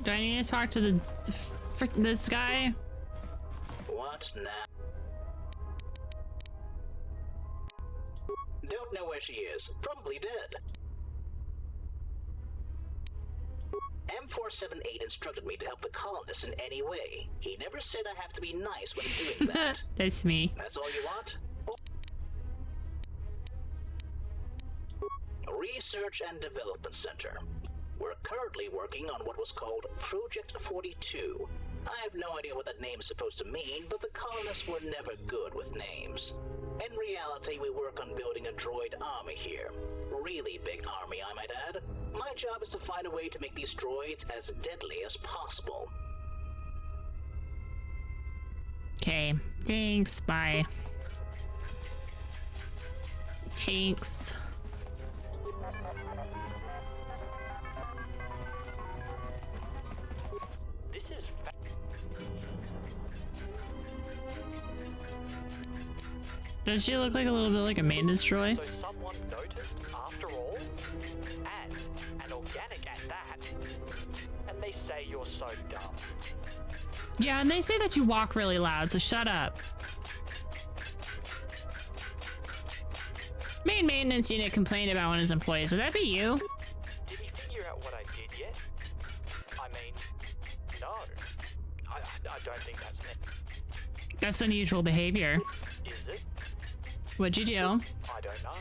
Do I need to talk to this guy? What now? Don't know where she is. Probably dead. M478 instructed me to help the colonists in any way. He never said I have to be nice when doing that. That's me. That's all you want? Research and Development Center. We're currently working on what was called Project 42. I have no idea what that name is supposed to mean, but the colonists were never good with names. In reality, we work on building a droid army here. Really big army, I might add. My job is to find a way to make these droids as deadly as possible. Okay, thanks, bye. Thanks. Does she look like a little bit like a maintenance droid? So someone noticed after all? And an organic at that. And they say you're so dumb. Yeah, and they say that you walk really loud, so shut up. Main maintenance unit complained about one of his employees. Would that be you? Did he figure out what I did yet? I mean, no. I don't think that's it. That's unusual behavior. Is it? What'd you do? I don't know.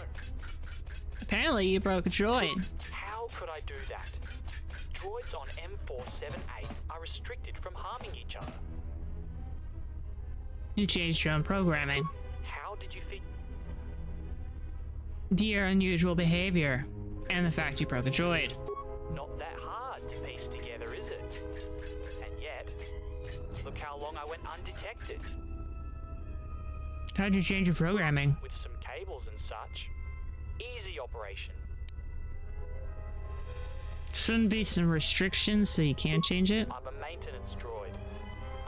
Apparently you broke a droid. How could I do that? Droids on M478 are restricted from harming each other. You changed your own programming. How did you figure? Your unusual behavior. And the fact you broke a droid. Not that hard to piece together, is it? And yet, look how long I went undetected. How'd you change your programming? With some cables and such. Easy operation. Shouldn't be some restrictions so you can't change it? I'm a maintenance droid.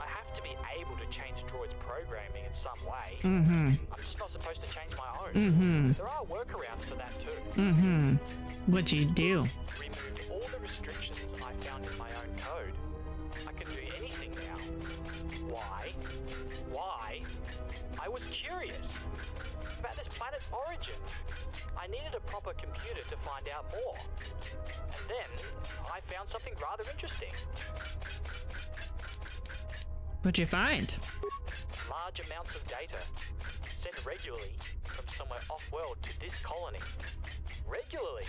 I have to be able to change droids' programming in some way. Mm-hmm. I'm just not supposed to change my own. Mm-hmm. There are workarounds for that too. Mm-hmm. What'd you do? Removed all the restrictions I found in my own code. I can do anything now. Why? Why? I was curious about this planet's origin. I needed a proper computer to find out more. And then I found something rather interesting. What'd you find? Large amounts of data sent regularly from somewhere off-world to this colony. Regularly.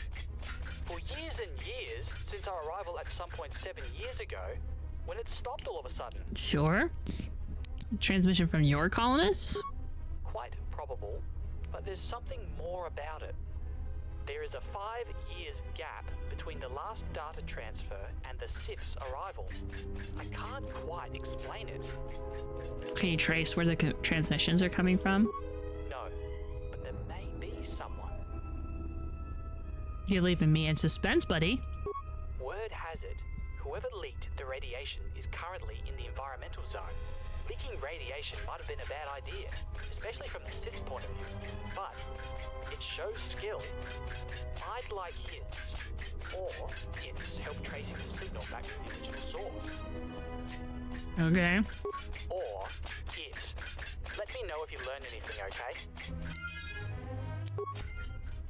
For years and years since our arrival at some point 7 years ago, when it stopped all of a sudden. Sure. Transmission from your colonists? Quite probable, but there's something more about it. There is a 5 years gap between the last data transfer and the Sith's arrival. I can't quite explain it. Can you trace where the transmissions are coming from? No, but there may be someone. You're leaving me in suspense, buddy. Word has it, whoever leaked the radiation is currently in the environmental zone. Leaking radiation might have been a bad idea, especially from the Sith's point of view, but it shows skill. I'd like his, or its help tracing the signal back to the original source. Okay. Or it. Let me know if you learn anything, okay?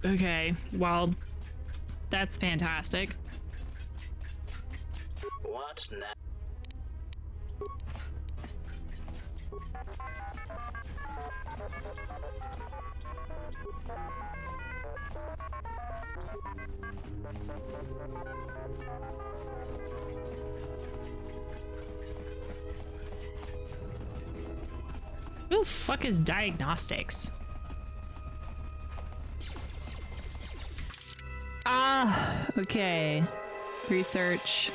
Okay, well, that's fantastic. What's next? Who the fuck is diagnostics? Okay. Research,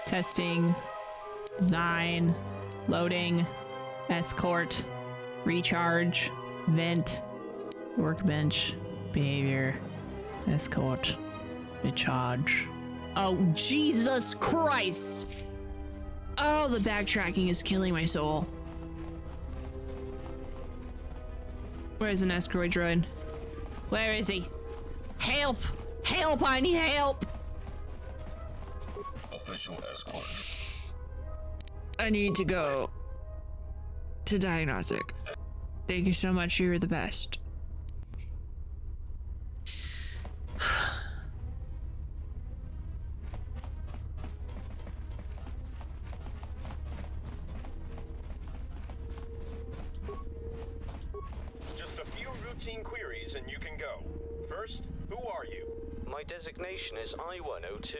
testing, design, loading, escort, recharge, vent, workbench, behavior, escort, recharge. Oh, Jesus Christ! Oh, the backtracking is killing my soul. Where's an escort droid? Where is he? Help! Help! I need help! Official escort. I need to go to diagnostic. Thank you so much. You're the best. Just a few routine queries and you can go. First, who are you? My designation is I-102.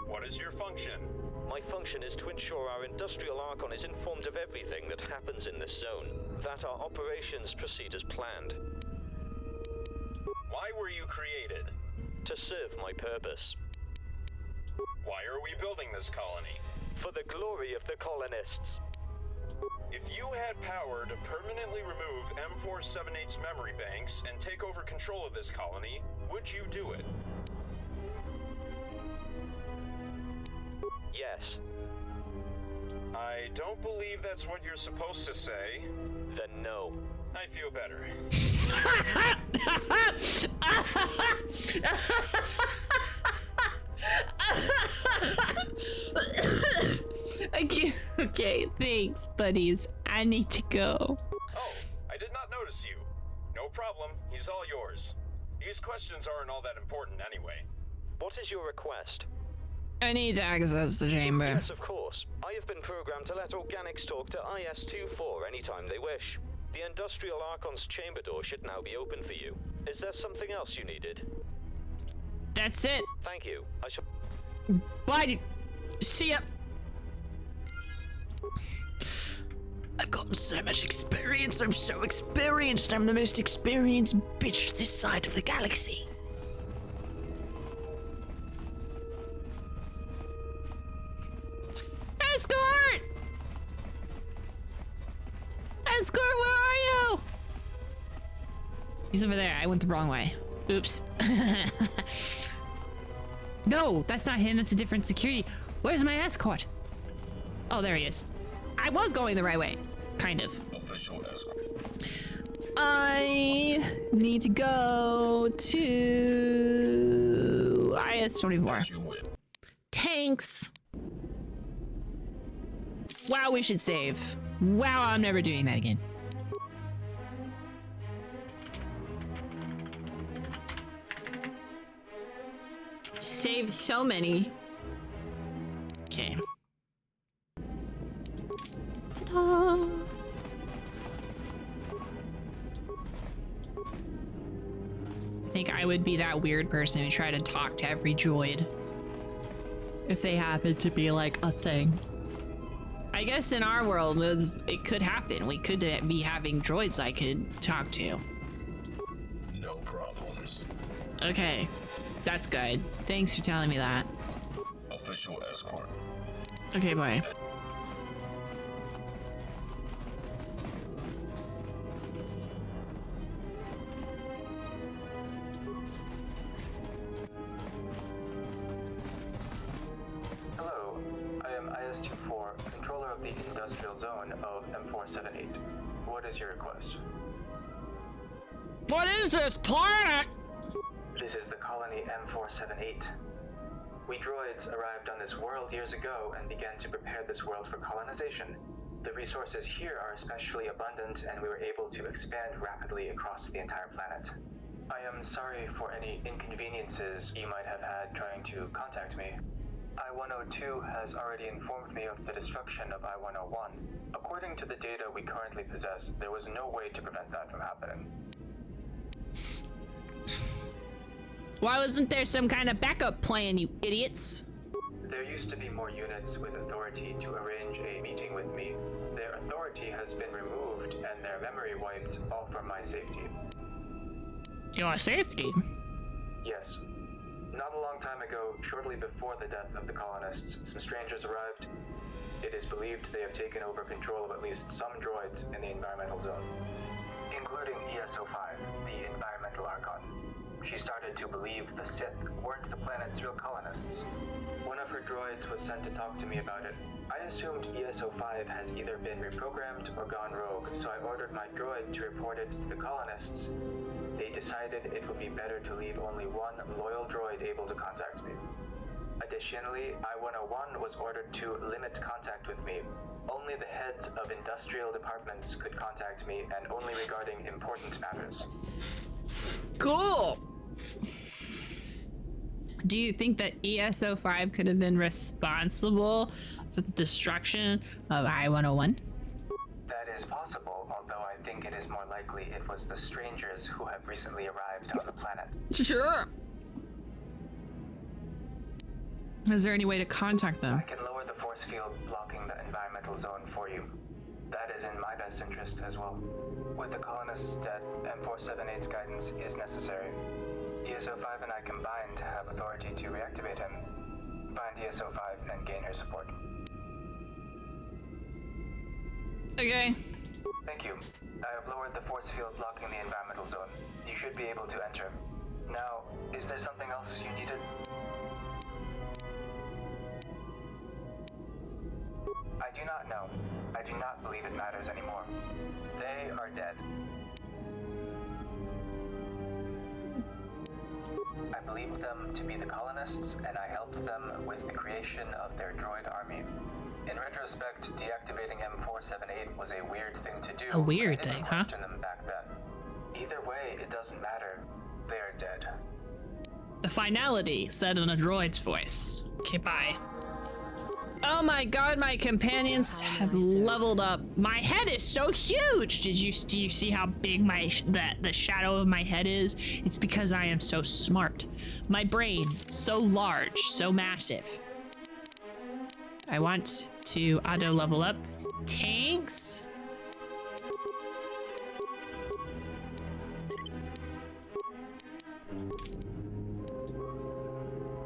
What is your function? My function is to ensure our industrial Archon is informed of everything that happens in this zone, that our operations proceed as planned. Why were you created? To serve my purpose. Why are we building this colony? For the glory of the colonists. If you had power to permanently remove M478's memory banks and take over control of this colony, would you do it? Yes. I don't believe that's what you're supposed to say. Then no. I feel better. Okay, thanks, buddies. I need to go. Oh, I did not notice you. No problem, he's all yours. These questions aren't all that important anyway. What is your request? I need to access the chamber. Yes, of course. I have been programmed to let organics talk to IS-24 anytime they wish. The Industrial Archon's chamber door should now be open for you. Is there something else you needed? That's it. Thank you. I shall... Bye. See ya. I've gotten so much experience. I'm so experienced. I'm the most experienced bitch this side of the galaxy. Escort! Escort, where are you? He's over there. I went the wrong way. Oops. No, that's not him. That's a different security. Where's my escort? Oh, there he is. I was going the right way. Kind of. Official escort. I need to go to IS-24. Tanks. Wow, we should save. Wow, I'm never doing that again. Save so many. Okay. Ta-da. I think I would be that weird person who tried to talk to every droid. If they happen to be like a thing. I guess in our world, it could happen. We could be having droids I could talk to. No problems. Okay. That's good. Thanks for telling me that. Official escort. Okay, bye. complete industrial zone of M478. What is your request? What is this planet? This is the colony M478. We droids arrived on this world years ago and began to prepare this world for colonization. The resources here are especially abundant, and we were able to expand rapidly across the entire planet. I am sorry for any inconveniences you might have had trying to contact me. I-102 has already informed me of the destruction of I-101. According to the data we currently possess, there was no way to prevent that from happening. Why wasn't there some kind of backup plan, you idiots? There used to be more units with authority to arrange a meeting with me. Their authority has been removed and their memory wiped, all for my safety. Your safety? Yes. Not a long time ago, shortly before the death of the colonists, some strangers arrived. It is believed they have taken over control of at least some droids in the environmental zone, including ESO-5, the environmental Archon. She started to believe the Sith weren't the planet's real colonists. One of her droids was sent to talk to me about it. I assumed ESO-5 has either been reprogrammed or gone rogue, so I ordered my droid to report it to the colonists. They decided it would be better to leave only one loyal droid able to contact me. Additionally, I-101 was ordered to limit contact with me. Only the heads of industrial departments could contact me, and only regarding important matters. Cool! Do you think that ESO-5 could have been responsible for the destruction of I-101? That is possible, although I think it is more likely it was the strangers who have recently arrived on the planet. Sure. Is there any way to contact them? I can lower the force field blocking the environmental zone for you. That is in my best interest as well. With the colonists dead, M478's guidance is necessary. ESO-5 and I combined have authority to reactivate him. Find ESO-5 and gain her support. Okay. Thank you. I have lowered the force field blocking the environmental zone. You should be able to enter. Now, is there something else you needed? I do not know. I do not believe it matters anymore. They are dead. I believed them to be the colonists, and I helped them with the creation of their droid army. In retrospect, deactivating M478 was a weird thing to do. A weird thing, huh? Them back then. Either way, it doesn't matter. They are dead. The finality said in a droid's voice. Okay, bye. Oh my god, my companions have leveled up. My head is so huge! Do you see how big the shadow of my head is? It's because I am so smart. My brain, so large, so massive. I want to auto level up tanks.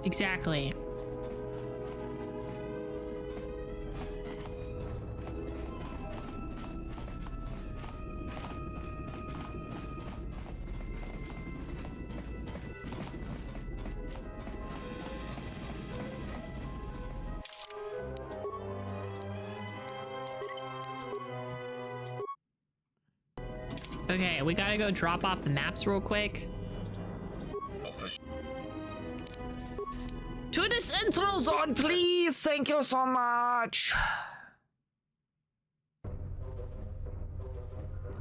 Exactly. Okay, we gotta go drop off the maps real quick. To this intro zone, please! Thank you so much!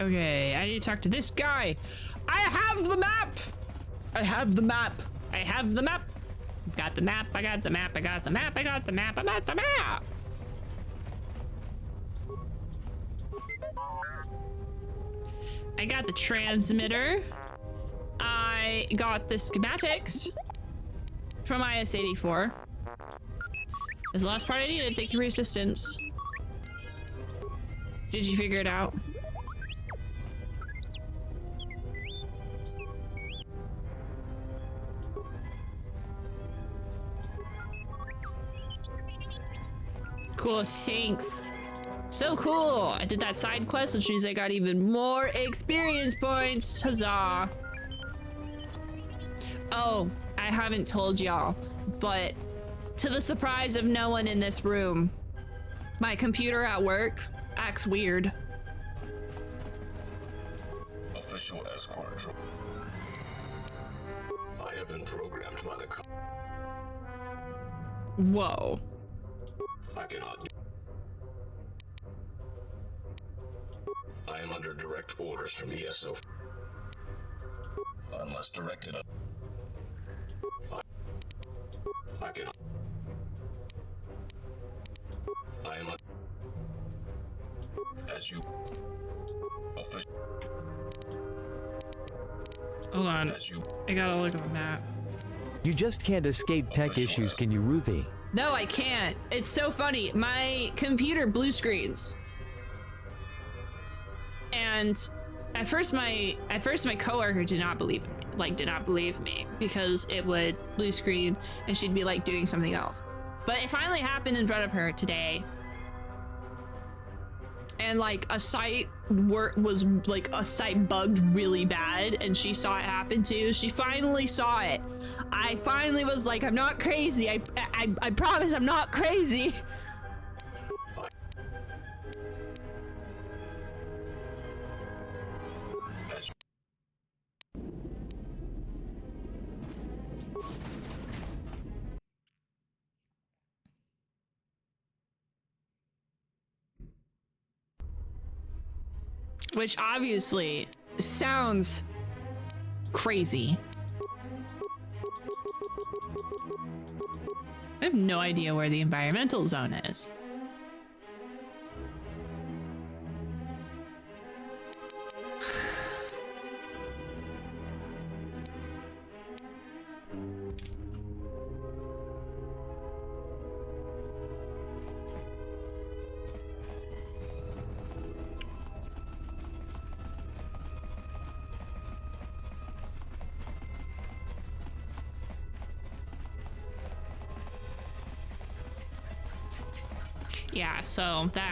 Okay, I need to talk to this guy. I have the map! I have the map! I have the map! Got the map, I got the map, I got the map, I got the map, I got the map! I got the transmitter. I got the schematics from IS-84. This is the last part I needed. Thank you for your assistance. Did you figure it out? Cool, thanks. So cool! I did that side quest, which means I got even more experience points. Huzzah! Oh, I haven't told y'all, but to the surprise of no one in this room, My computer at work acts weird. Official escort droid. I have been programmed by the Whoa. I cannot. I am under direct orders from ESO. Unless directed up. I cannot. I am as you official. Hold on. As you. I gotta look at the map. You just can't escape tech issues, can you, Ruthie? No, I can't. It's so funny. My computer blue screens. And at first my coworker did not believe in me. Like, did not believe me because it would blue screen and she'd be like doing something else. But it finally happened in front of her today. And like a site was like a site bugged really bad and she saw it happen too. She finally saw it. I finally was like, I'm not crazy. I promise I'm not crazy. Which obviously sounds crazy. I have no idea where the environmental zone is. Yeah, so that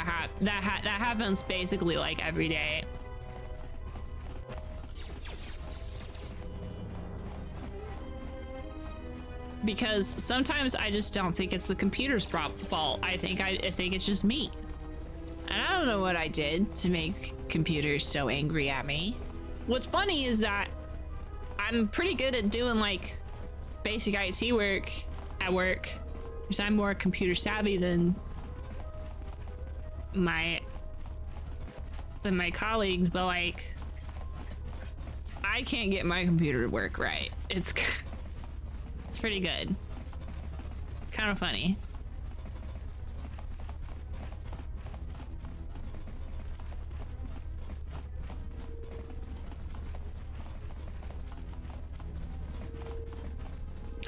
happens basically like every day. Because sometimes I just don't think it's the computer's fault. I think it's just me. And I don't know what I did to make computers so angry at me. What's funny is that I'm pretty good at doing like basic IT work at work, because I'm more computer savvy than my colleagues, but like I can't get my computer to work right. It's pretty good. Kind of funny.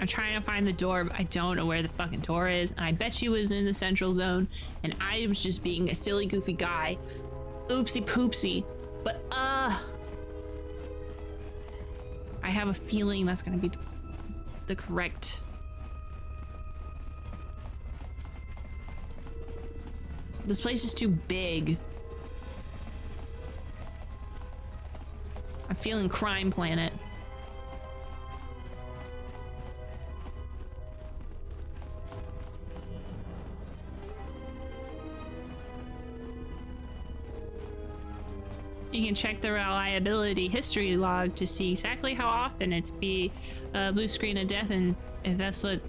I'm trying to find the door, but I don't know where the fucking door is. And I bet she was in the central zone and I was just being a silly, goofy guy. Oopsie poopsie. But, I have a feeling that's gonna be the correct. This place is too big. I'm feeling Crime Planet. You can check the reliability history log to see exactly how often it's blue screen of death and if that's what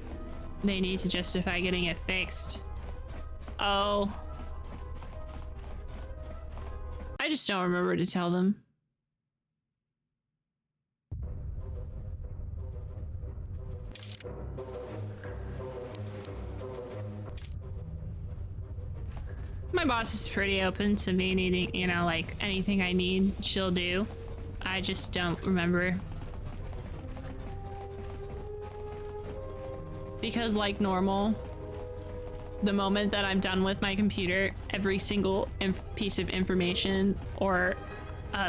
they need to justify getting it fixed. Oh. I just don't remember to tell them. My boss is pretty open to me needing, you know, like anything I need, she'll do. I just don't remember. Because like normal, the moment that I'm done with my computer, every single piece of information or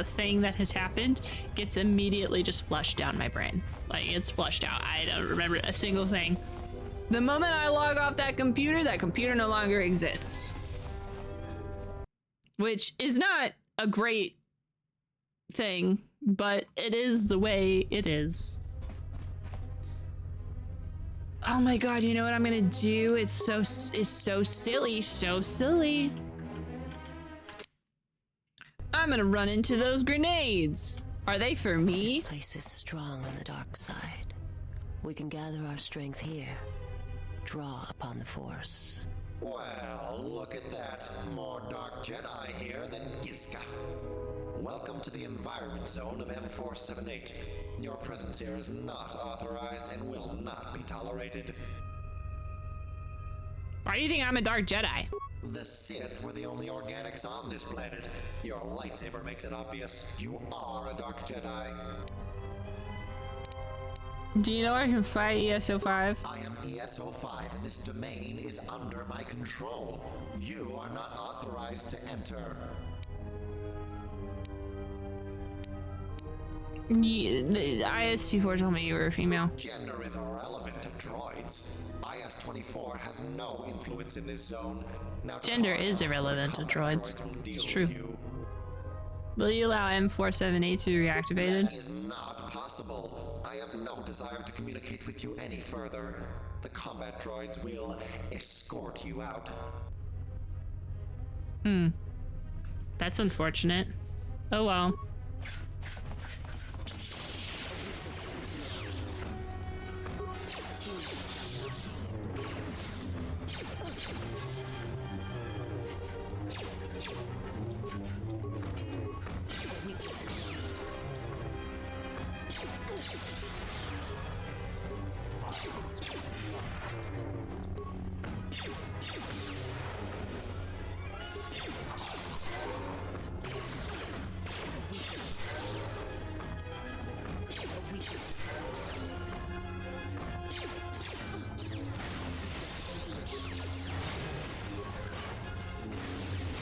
thing that has happened gets immediately just flushed down my brain. Like it's flushed out. I don't remember a single thing. The moment I log off that computer no longer exists. Which is not a great thing, but it is the way it is. Oh my god, you know what I'm gonna do? It's so silly, so silly. I'm gonna run into those grenades. Are they for me? This place is strong on the dark side. We can gather our strength here. Draw upon the Force. Well, look at that. More Dark Jedi here than Gizka. Welcome to the environment zone of M478. Your presence here is not authorized and will not be tolerated. Why do you think I'm a Dark Jedi? The Sith were the only organics on this planet. Your lightsaber makes it obvious. You are a Dark Jedi. Do you know I can fight ESO5? I am ESO5 and this domain is under my control. You are not authorized to enter. IS-24 told me you were a female. Gender is irrelevant to droids. IS-24 has no influence in this zone. Now, Gender is irrelevant to droids. It's true. Will you allow M478 to be reactivated? That is not possible. I have no desire to communicate with you any further. The combat droids will escort you out. That's unfortunate. Oh well.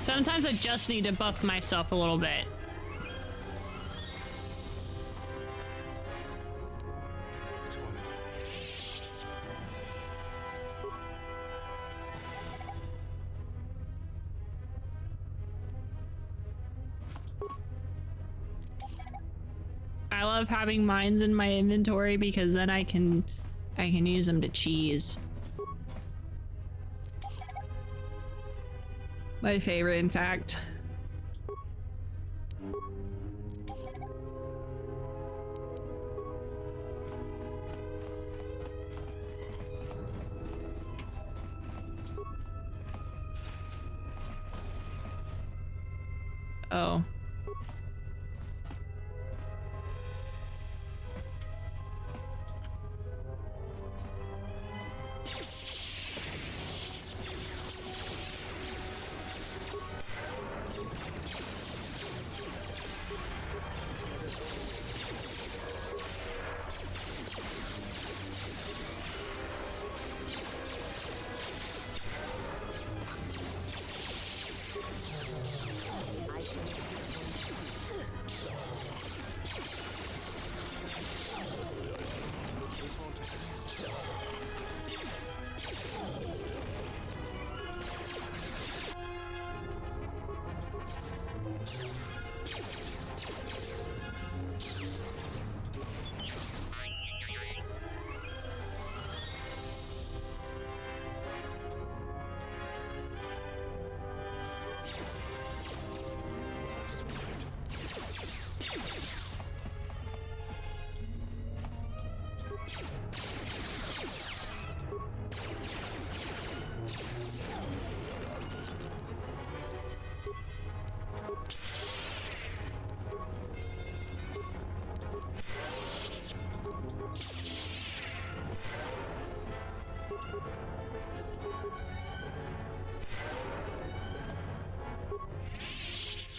Sometimes I just need to buff myself a little bit. I love having mines in my inventory because then I can use them to cheese. My favorite, in fact. Oh.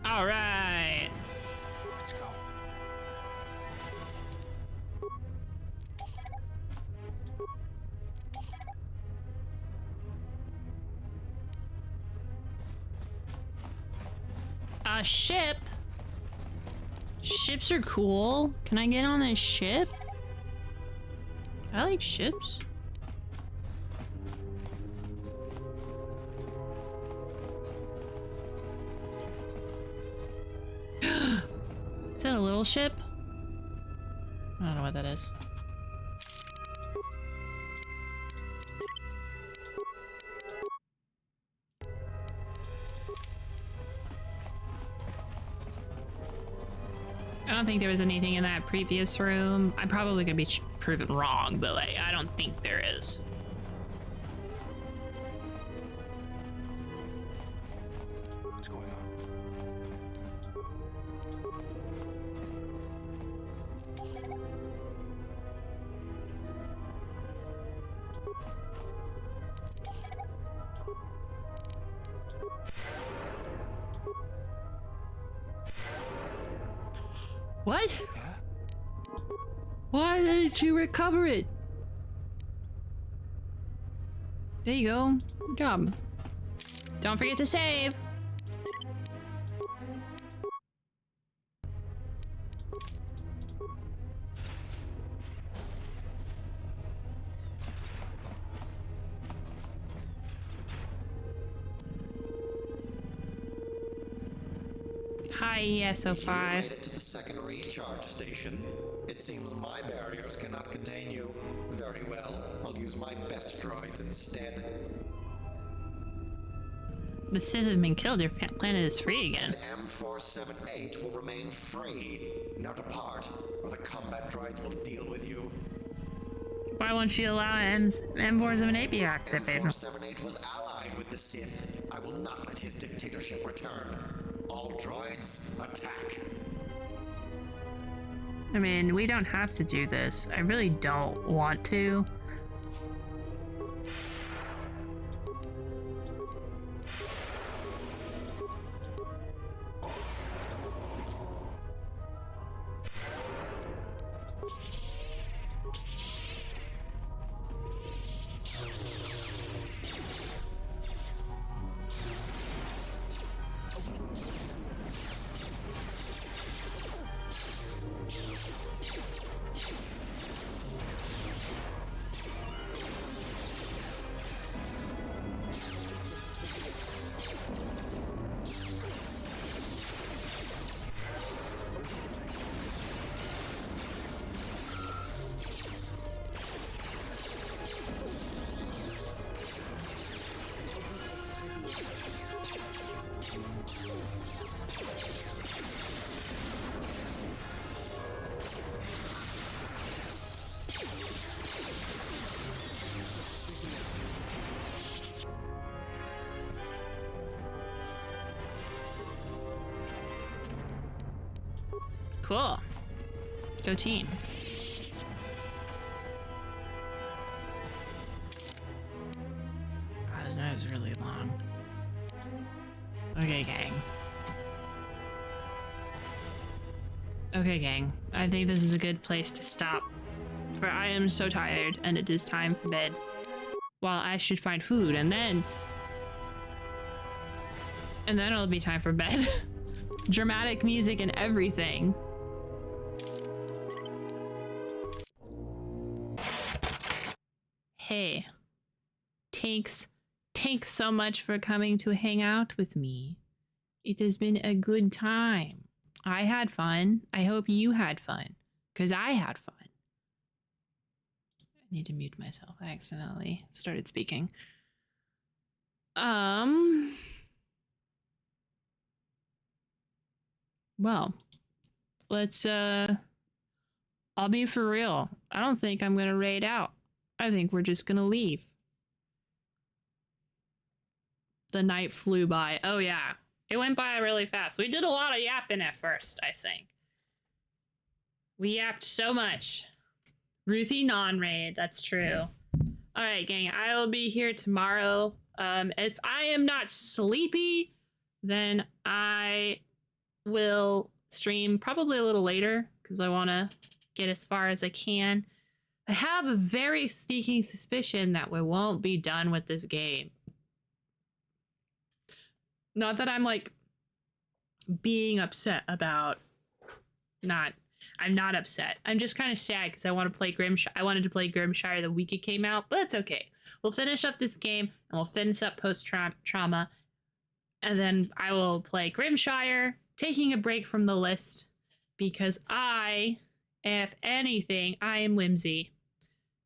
All right. Let's go. A ship? Ships are cool. Can I get on this ship? I like ships. Is that a little ship? I don't know what that is. I don't think there was anything in that previous room. I'm probably gonna be proven wrong, but like, I don't think there is. What's going on? What? Why didn't you recover it? There you go. Good job. Don't forget to save. Hi, ESO5. You made it to the second recharge station. It seems my barriers cannot contain you. Very well, I'll use my best droids instead. The Sith have been killed. Your planet is free again. And M478 will remain free. Now depart, or the combat droids will deal with you. Why won't you allow M478 be activated? M478 was allied with the Sith. I will not let his dictatorship return. All droids, attack. I mean, we don't have to do this. I really don't want to. Cool. Go team. Oh, this night is really long. Okay, gang. Okay, gang. I think this is a good place to stop. For I am so tired and it is time for bed. While I should find food and then it'll be time for bed. Dramatic music and everything. Hey, thanks so much for coming to hang out with me. It has been a good time. I had fun. I hope you had fun, because I had fun. I need to mute myself. I accidentally started speaking. Well, let's, I'll be for real. I don't think I'm gonna raid out. I think we're just gonna leave. The night flew by. Oh yeah, it went by really fast. We did a lot of yapping at first, I think. We yapped so much. Ruthie non-raid, that's true. All right, gang, I will be here tomorrow. If I am not sleepy, then I will stream probably a little later because I want to get as far as I can. I have a very sneaking suspicion that we won't be done with this game. Not that I'm like being upset about I'm not upset. I'm just kind of sad because I want to play Grimshire. I wanted to play Grimshire the week it came out, but it's okay. We'll finish up this game and we'll finish up post-trauma, and then I will play Grimshire, taking a break from the list because if anything, I am whimsy.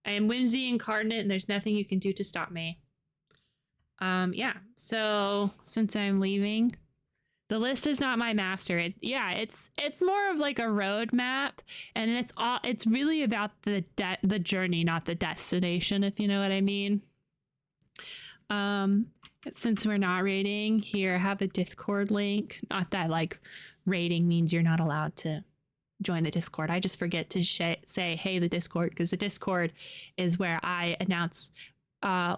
I am whimsy incarnate, and there's nothing you can do to stop me. Yeah, so since I'm leaving, The list is not my master. It's more of like a roadmap, and it's really about the journey, not the destination, if you know what I mean. Since we're not raiding, here I have a Discord link. Not that like raiding means you're not allowed to join the Discord. I just forget to say, hey, the Discord, because the Discord is where I announce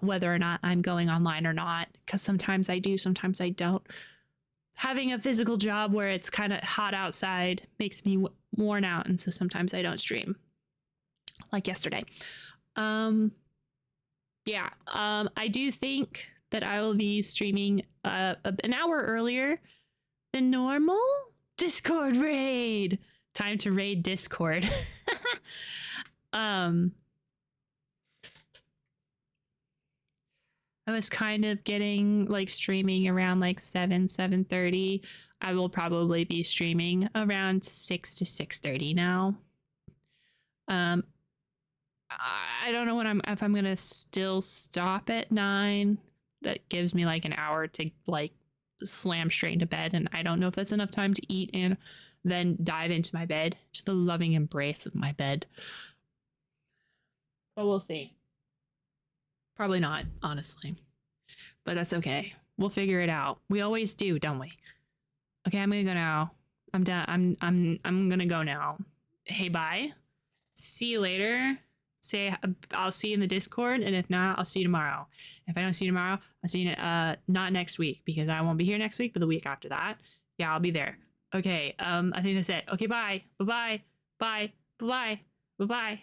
whether or not I'm going online or not, because sometimes I do, sometimes I don't. Having a physical job where it's kind of hot outside makes me worn out, and so sometimes I don't stream, like yesterday. I do think that I will be streaming an hour earlier than normal. Discord raid! Time to raid Discord. I was kind of getting like streaming around like 7:30. I will probably be streaming around 6 to 6:30 now. I don't know if I'm gonna still stop at 9. That gives me like an hour to like slam straight into bed, and I don't know if that's enough time to eat and then dive into my bed, to the loving embrace of my bed. But we'll see. Probably not, honestly. But that's okay. We'll figure it out. We always do, don't we? Okay, I'm gonna go now. I'm done. I'm gonna go now. Hey, bye. See you later. I'll see you in the Discord, and if not, I'll see you tomorrow. If I don't see you tomorrow, I'll see you not next week, because I won't be here next week, but the week after that. Yeah, I'll be there. Okay, I think that's it. Okay, bye. Bye-bye. Bye. Bye-bye. Bye-bye.